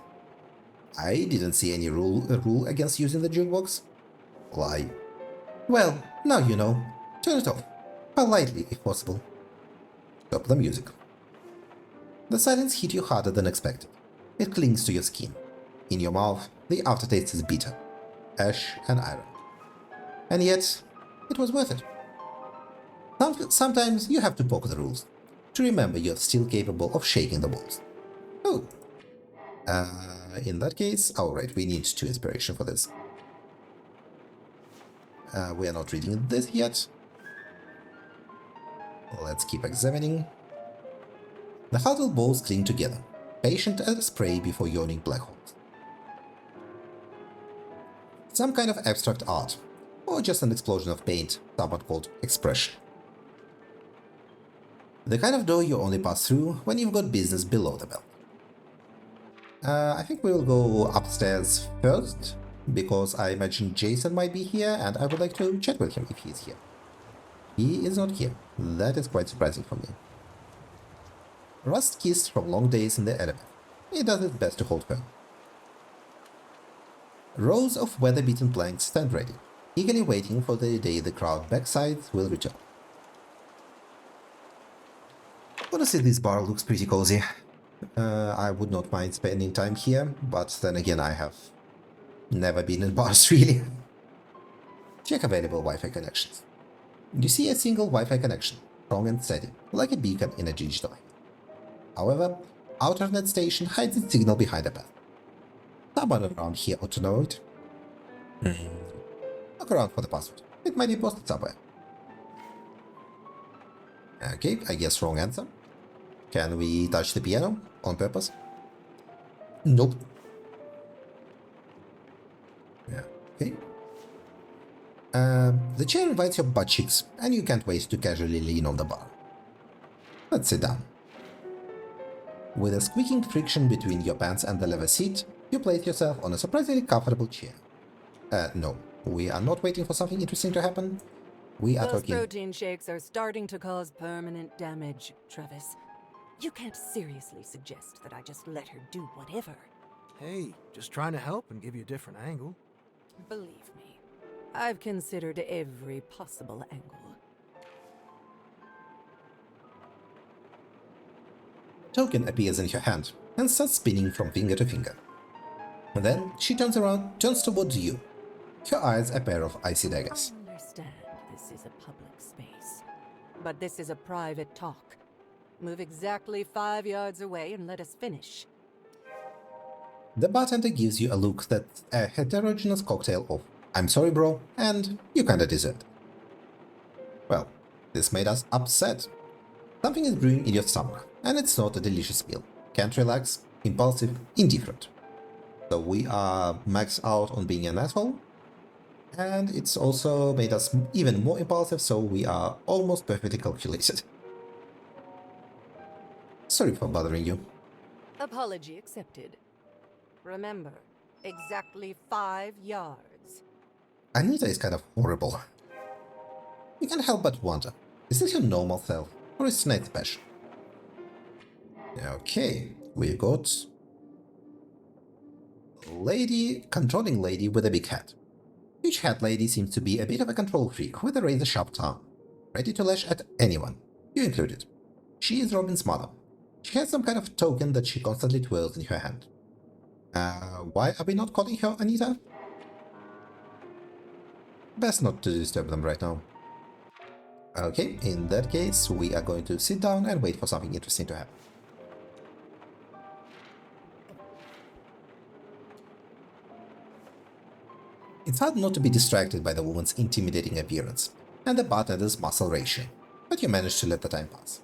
I didn't see any rule against using the jukebox. Lie. Well, now you know. Turn it off. Politely, if possible. Stop the music. The silence hit you harder than expected. It clings to your skin. In your mouth, the aftertaste is bitter. Ash and iron. And yet, it was worth it. Sometimes you have to poke the rules, to remember you're still capable of shaking the walls. Oh. In that case, alright, we need 2 inspiration for this. We are not reading this yet. Let's keep examining. The huddled balls cling together, patient as spray before yawning black holes. Some kind of abstract art, or just an explosion of paint, someone called expression. The kind of door you only pass through when you've got business below the belt. I think we will go upstairs first, because I imagine Jason might be here and I would like to chat with him if he is here. He is not here. That is quite surprising for me. Rust kissed from long days in the elevator. It does its best to hold firm. Rows of weather-beaten planks stand ready, eagerly waiting for the day the crowd backsides will return. Honestly, this bar looks pretty cozy. I would not mind spending time here, but then again I have never been in bars really. Check available Wi-Fi connections. You see a single Wi-Fi connection, strong and steady, like a beacon in a digital eye. However, alternate station hides its signal behind a path. Someone around here ought to know it. Look around for the password. It might be posted somewhere. Okay, I guess wrong answer. Can we touch the piano on purpose? Nope. Yeah. Okay. The chair invites your butt cheeks, and you can't wait to casually lean on the bar. Let's sit down. With a squeaking friction between your pants and the leather seat, you place yourself on a surprisingly comfortable chair. No, we are not waiting for something interesting to happen. We are Those talking... protein shakes are starting to cause permanent damage, Travis. You can't seriously suggest that I just let her do whatever. Hey, just trying to help and give you a different angle. Believe me, I've considered every possible angle. Token appears in your hand and starts spinning from finger to finger. And then she turns around, turns towards you. Her eyes a pair of icy daggers. I understand this is a public space, but this is a private talk. Move exactly 5 yards away and let us finish. The bartender gives you a look that's a heterogeneous cocktail of "I'm sorry, bro," and "you kinda deserved it." Well, this made us upset. Something is brewing in your stomach, and it's not a delicious meal. Can't relax, impulsive, indifferent. So we are maxed out on being an asshole, and it's also made us even more impulsive, so we are almost perfectly calculated. Sorry for bothering you. Apology accepted. Remember, exactly 5 yards. Anita is kind of horrible. You can't help but wonder, is this your normal self, or is tonight special? Okay, we got... controlling lady with a big hat. Each hat lady seems to be a bit of a control freak with a razor-sharp tongue, ready to lash at anyone, you included. She is Robin's mother. She has some kind of token that she constantly twirls in her hand. Why are we not calling her Anita? Best not to disturb them right now. Okay, in that case, we are going to sit down and wait for something interesting to happen. It's hard not to be distracted by the woman's intimidating appearance and the bartender's muscle ratio, but you manage to let the time pass.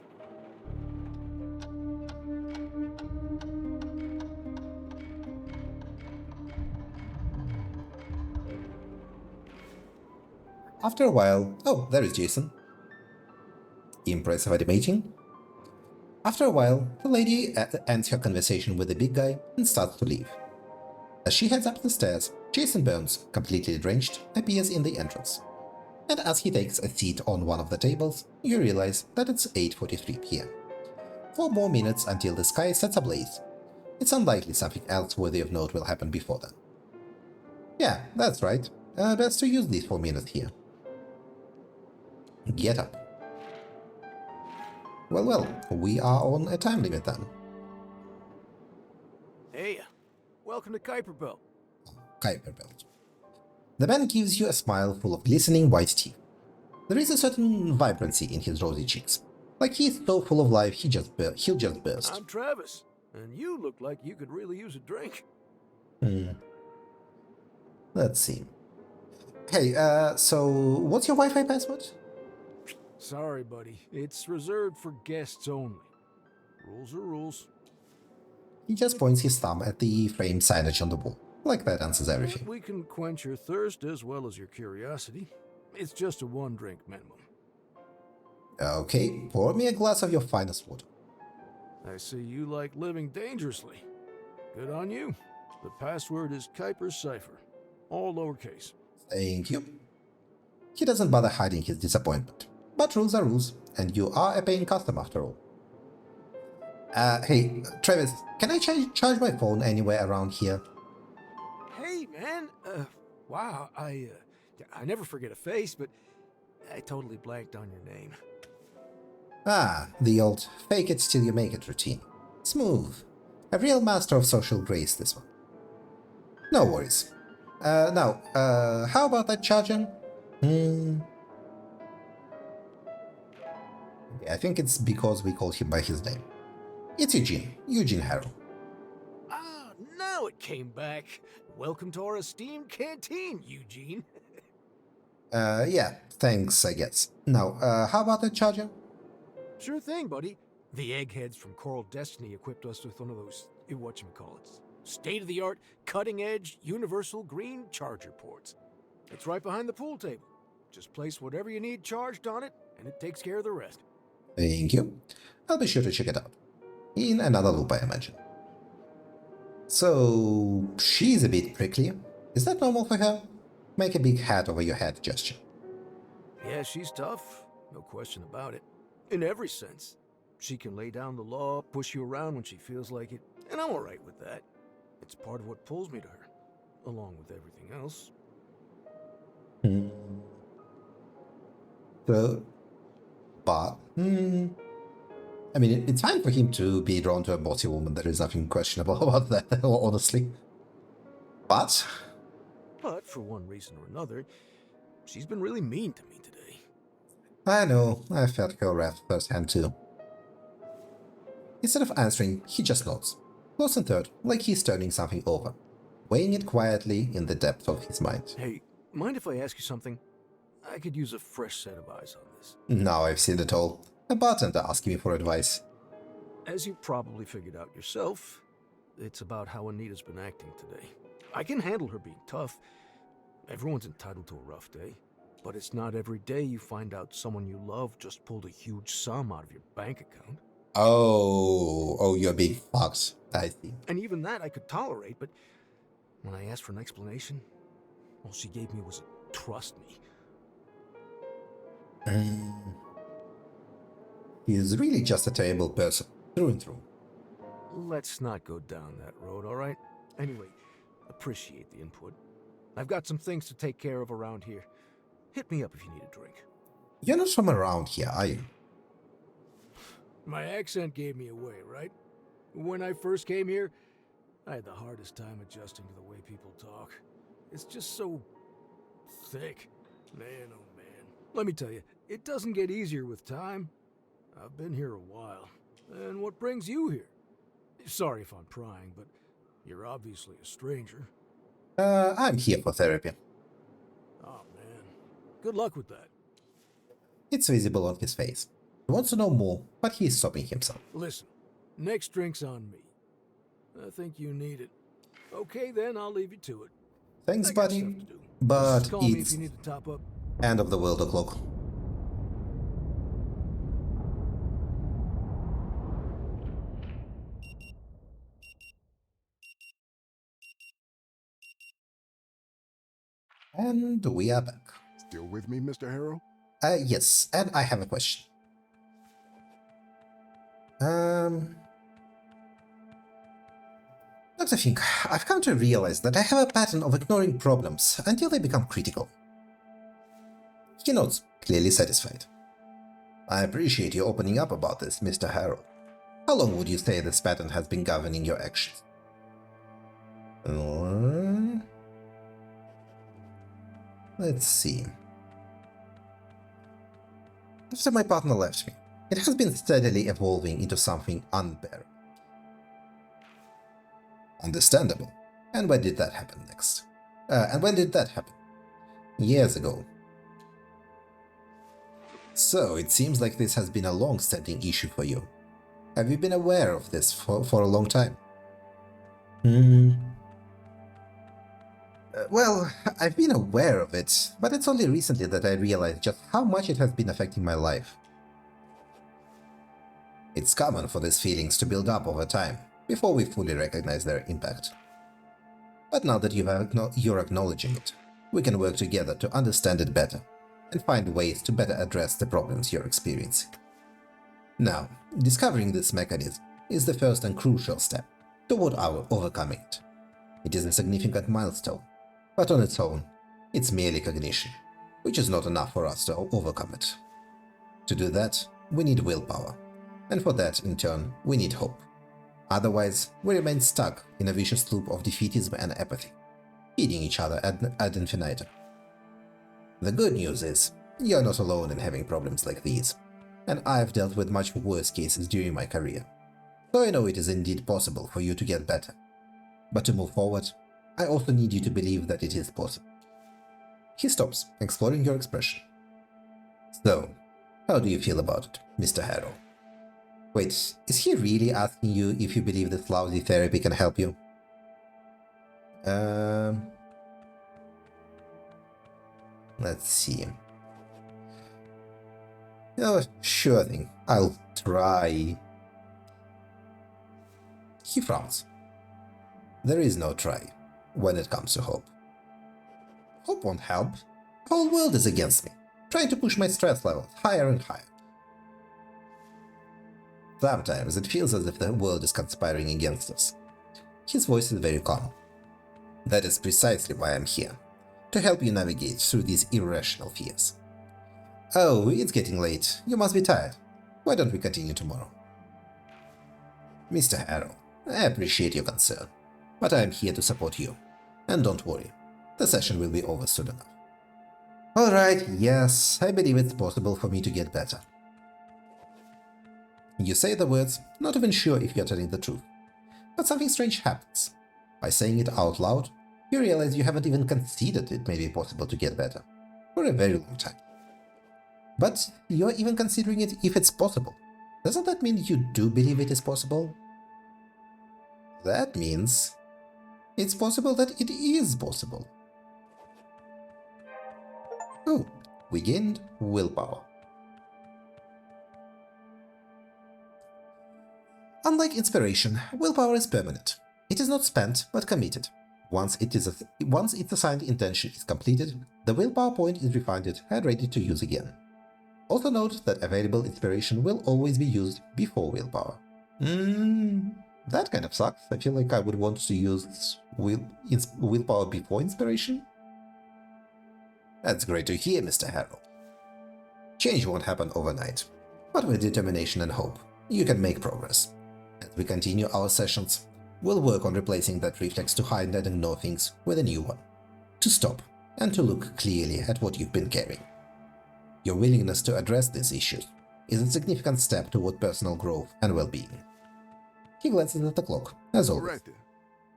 After a while... Oh, there is Jason. Impressive animating. After a while, the lady ends her conversation with the big guy and starts to leave. As she heads up the stairs, Jason Burns, completely drenched, appears in the entrance. And as he takes a seat on one of the tables, you realize that it's 8:43 p.m. 4 more minutes until the sky sets ablaze. It's unlikely something else worthy of note will happen before then. Yeah, that's right. Best to use these 4 minutes here. Get up. Well, we are on a time limit then. Hey, welcome to Kuiper Belt. Kuiper Belt. The man gives you a smile full of glistening white teeth. There is a certain vibrancy in his rosy cheeks. Like he's so full of life, he'll just burst. I'm Travis, and you look like you could really use a drink. Let's see. Hey, so what's your Wi-Fi password? Sorry, buddy. It's reserved for guests only. Rules are rules. He just points his thumb at the framed signage on the wall. Like that answers everything. We can quench your thirst as well as your curiosity. It's just a 1-drink minimum. Okay, pour me a glass of your finest water. I see you like living dangerously. Good on you. The password is Kuiper's Cipher. All lowercase. Thank you. He doesn't bother hiding his disappointment. But rules are rules, and you are a paying customer after all. Hey, Travis, can I charge my phone anywhere around here? Hey, man. Wow, I never forget a face, but I totally blanked on your name. Ah, the old fake it till you make it routine. Smooth. A real master of social grace, this one. No worries. Now, how about that charger? I think it's because we called him by his name. It's Eugene Harrow. Ah, now it came back. Welcome to our esteemed canteen, Eugene. Yeah, thanks, I guess. Now, how about that charger? Sure thing, buddy. The eggheads from Coral Destiny equipped us with one of those, whatchamacallits, State-of-the-art, cutting-edge, universal green charger ports. It's right behind the pool table. Just place whatever you need charged on it, and it takes care of the rest. Thank you. I'll be sure to check it out. In another loop, I imagine. So, she's a bit prickly. Is that normal for her? Make a big hat over your head gesture. Yeah, she's tough. No question about it. In every sense. She can lay down the law, push you around when she feels like it, and I'm alright with that. It's part of what pulls me to her, along with everything else. So, but, I mean, it's fine for him to be drawn to a bossy woman. There is nothing questionable about that, honestly. But For one reason or another, she's been really mean to me today. I know, I felt her wrath firsthand too. Instead of answering, he just nods, close and third, like he's turning something over, weighing it quietly in the depth of his mind. Hey, mind if I ask you something? I could use a fresh set of eyes on this. Now I've seen it all. A bartender asking me for advice. As you probably figured out yourself, it's about how Anita's been acting today. I can handle her being tough. Everyone's entitled to a rough day. But it's not every day you find out someone you love just pulled a huge sum out of your bank account. Oh, you're being fucked, I see. And even that I could tolerate, but when I asked for an explanation, all she gave me was a trust me. He is really just a terrible person, through and through. Let's not go down that road, all right? Anyway, appreciate the input. I've got some things to take care of around here. Hit me up if you need a drink. You're not from around here, are you? My accent gave me away, right? When I first came here, I had the hardest time adjusting to the way people talk. It's just so thick. Man, oh man. Let me tell you, it doesn't get easier with time. I've been here a while. And what brings you here? Sorry if I'm prying, but you're obviously a stranger. I'm here for therapy. Oh man. Good luck with that. It's visible on his face. He wants to know more, but he is stopping himself. Listen, next drink's on me. I think you need it. Okay then, I'll leave you to it. Thanks, I got buddy. stuff to do. But Just call me if it's you need to top up. end of the world o'clock. And we are back. Still with me, Mr. Harrow? Yes, and I have a question. Dr. Fink, I've come to realize that I have a pattern of ignoring problems until they become critical. He nods, clearly satisfied. I appreciate you opening up about this, Mr. Harrow. How long would you say this pattern has been governing your actions? Let's see. After my partner left me, it has been steadily evolving into something unbearable. Understandable. And when did that happen next? Years ago. So, it seems like this has been a long-standing issue for you. Have you been aware of this for a long time? Well, I've been aware of it, but it's only recently that I realized just how much it has been affecting my life. It's common for these feelings to build up over time, before we fully recognize their impact. But now that you're acknowledging it, we can work together to understand it better, and find ways to better address the problems you're experiencing. Now, discovering this mechanism is the first and crucial step toward our overcoming it. It is a significant milestone, but on its own, it's merely cognition, which is not enough for us to overcome it. To do that, we need willpower, and for that, in turn, we need hope. Otherwise, we remain stuck in a vicious loop of defeatism and apathy, feeding each other ad infinitum. The good news is, you're not alone in having problems like these, and I've dealt with much worse cases during my career, so I know it is indeed possible for you to get better. But to move forward, I also need you to believe that it is possible. He stops, exploring your expression. So, how do you feel about it, Mr. Harrow? Wait, is he really asking you if you believe this lousy therapy can help you? Let's see. Oh, sure thing. I'll try. He frowns. There is no try when it comes to hope. Hope won't help. The whole world is against me, trying to push my stress level higher and higher. Sometimes it feels as if the world is conspiring against us. His voice is very calm. That is precisely why I'm here, to help you navigate through these irrational fears. Oh, it's getting late. You must be tired. Why don't we continue tomorrow? Mr. Harrow, I appreciate your concern, but I am here to support you. And don't worry, the session will be over soon enough. Alright, yes, I believe it's possible for me to get better. You say the words, not even sure if you're telling the truth. But something strange happens. By saying it out loud, you realize you haven't even considered it may be possible to get better. For a very long time. But you're even considering it if it's possible. Doesn't that mean you do believe it is possible? That means it's possible that it is possible. Oh, we gained willpower. Unlike inspiration, willpower is permanent. It is not spent, but committed. Once its assigned intention is completed, the willpower point is refined and ready to use again. Also note that available inspiration will always be used before willpower. That kind of sucks. I feel like I would want to use willpower before inspiration. That's great to hear, Mr. Harrow. Change won't happen overnight, but with determination and hope, you can make progress. As we continue our sessions, we'll work on replacing that reflex to hide and ignore things with a new one. To stop, and to look clearly at what you've been carrying. Your willingness to address these issues is a significant step toward personal growth and well-being. He glances at the clock, as always. Alright then.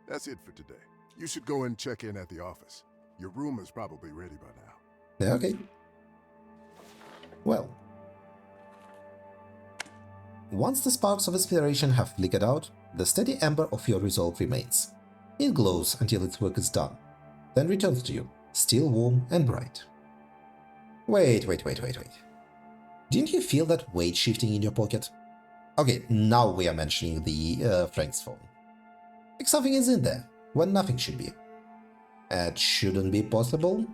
That's it for today. You should go and check in at the office. Your room is probably ready by now. Yeah, okay. Well. Once the sparks of inspiration have flickered out, the steady ember of your resolve remains. It glows until its work is done, then returns to you, still warm and bright. Wait. Didn't you feel that weight shifting in your pocket? Okay, now we are mentioning the Frank's phone. Like something is in there, when nothing should be. It shouldn't be possible.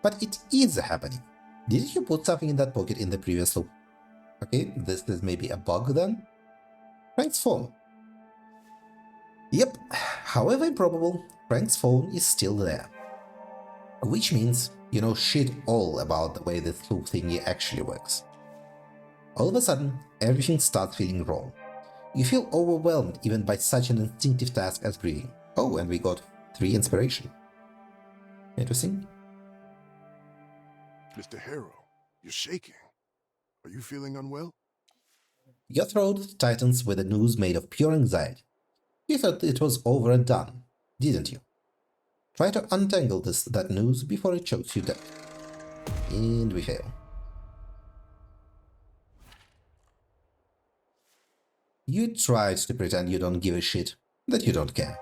But it is happening. Didn't you put something in that pocket in the previous loop? Okay, this is maybe a bug then? Frank's phone. Yep, however improbable, Frank's phone is still there. Which means you know shit all about the way this loop thingy actually works. All of a sudden, everything starts feeling wrong. You feel overwhelmed even by such an instinctive task as breathing. Oh, and we got 3 inspiration. Interesting. Mr. Harrow, you're shaking. Are you feeling unwell? Your throat tightens with a noose made of pure anxiety. You thought it was over and done, didn't you? Try to untangle that noose before it chokes you dead. And we fail. You tried to pretend you don't give a shit, that you don't care.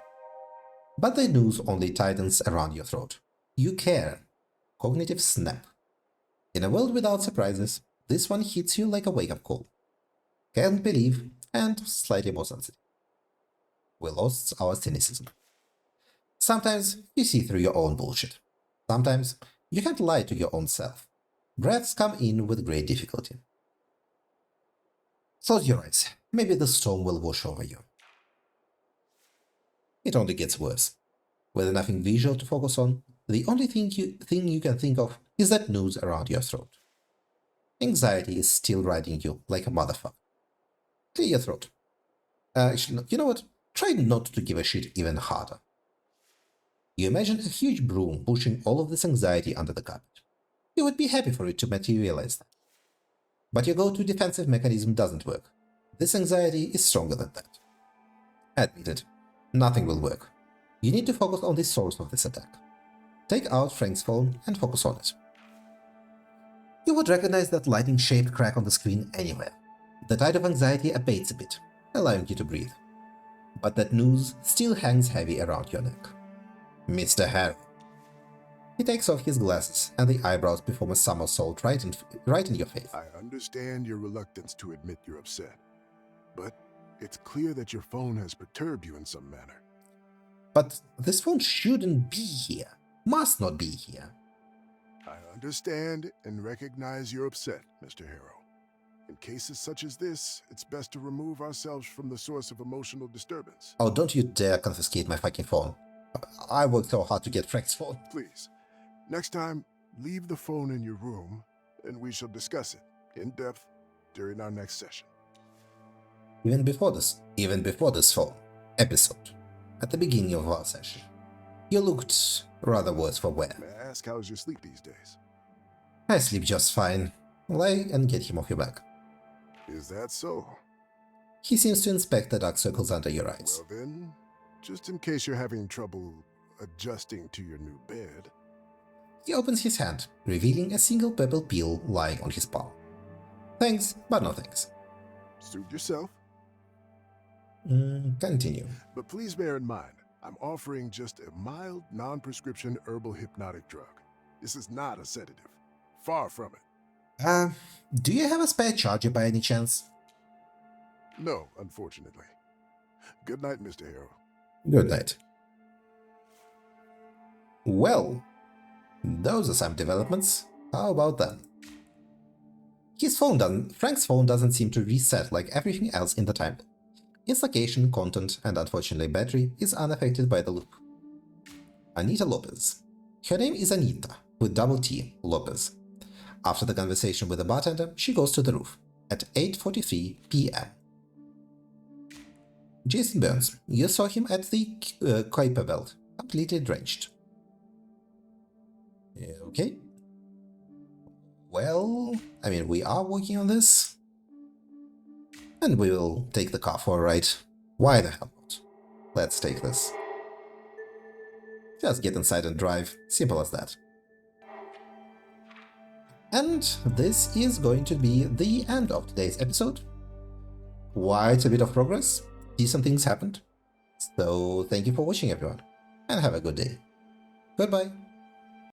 But the noose only tightens around your throat. You care. Cognitive snap. In a world without surprises, this one hits you like a wake-up call. Can't believe, and slightly more sensitive. We lost our cynicism. Sometimes you see through your own bullshit. Sometimes you can't lie to your own self. Breaths come in with great difficulty. Close your eyes. Maybe the storm will wash over you. It only gets worse. With nothing visual to focus on, the only thing you can think of is that noose around your throat. Anxiety is still riding you like a motherfucker. Clear your throat. Actually, no, you know what? Try not to give a shit even harder. You imagine a huge broom pushing all of this anxiety under the carpet. You would be happy for it to materialize that. But your go-to defensive mechanism doesn't work. This anxiety is stronger than that. Admit it. Nothing will work. You need to focus on the source of this attack. Take out Frank's phone and focus on it. You would recognize that lightning-shaped crack on the screen anywhere. The tide of anxiety abates a bit, allowing you to breathe. but that noose still hangs heavy around your neck. Mr. Harrow. He takes off his glasses, and the eyebrows perform a somersault right in your face. I understand your reluctance to admit you're upset, but it's clear that your phone has perturbed you in some manner. But this phone shouldn't be here. Must not be here. I understand and recognize you're upset, Mr. Harrow. In cases such as this, it's best to remove ourselves from the source of emotional disturbance. Oh, don't you dare confiscate my fucking phone. I worked so hard to get Frank's phone. Please, next time, leave the phone in your room, and we shall discuss it in depth during our next session. Even before this phone episode, at the beginning of our session, you looked rather worse for wear. May I ask how's your sleep these days? I sleep just fine. Lie and get him off your back. Is that so? He seems to inspect the dark circles under your eyes. Well then, just in case you're having trouble adjusting to your new bed. He opens his hand, revealing a single pebble peel lying on his palm. Thanks, but no thanks. Suit yourself. Continue. But please bear in mind, I'm offering just a mild, non-prescription herbal hypnotic drug. This is not a sedative. Far from it. Do you have a spare charger by any chance? No, unfortunately. Good night, Mr. Harrow. Good night. Well, those are some developments. How about that? Frank's phone doesn't seem to reset like everything else in the timeline. Its location, content, and unfortunately battery is unaffected by the loop. Anita Lopez. Her name is Anita, with double T, Lopez. After the conversation with the bartender, she goes to the roof at 8:43 p.m. Jason Burns. You saw him at the Kuiper Belt, completely drenched. Okay. Well, I mean, we are working on this. And we will take the car for a ride. Why the hell not? Let's take this. Just get inside and drive. Simple as that. And this is going to be the end of today's episode. Quite a bit of progress. Decent things happened. So thank you for watching, everyone. And have a good day. Goodbye.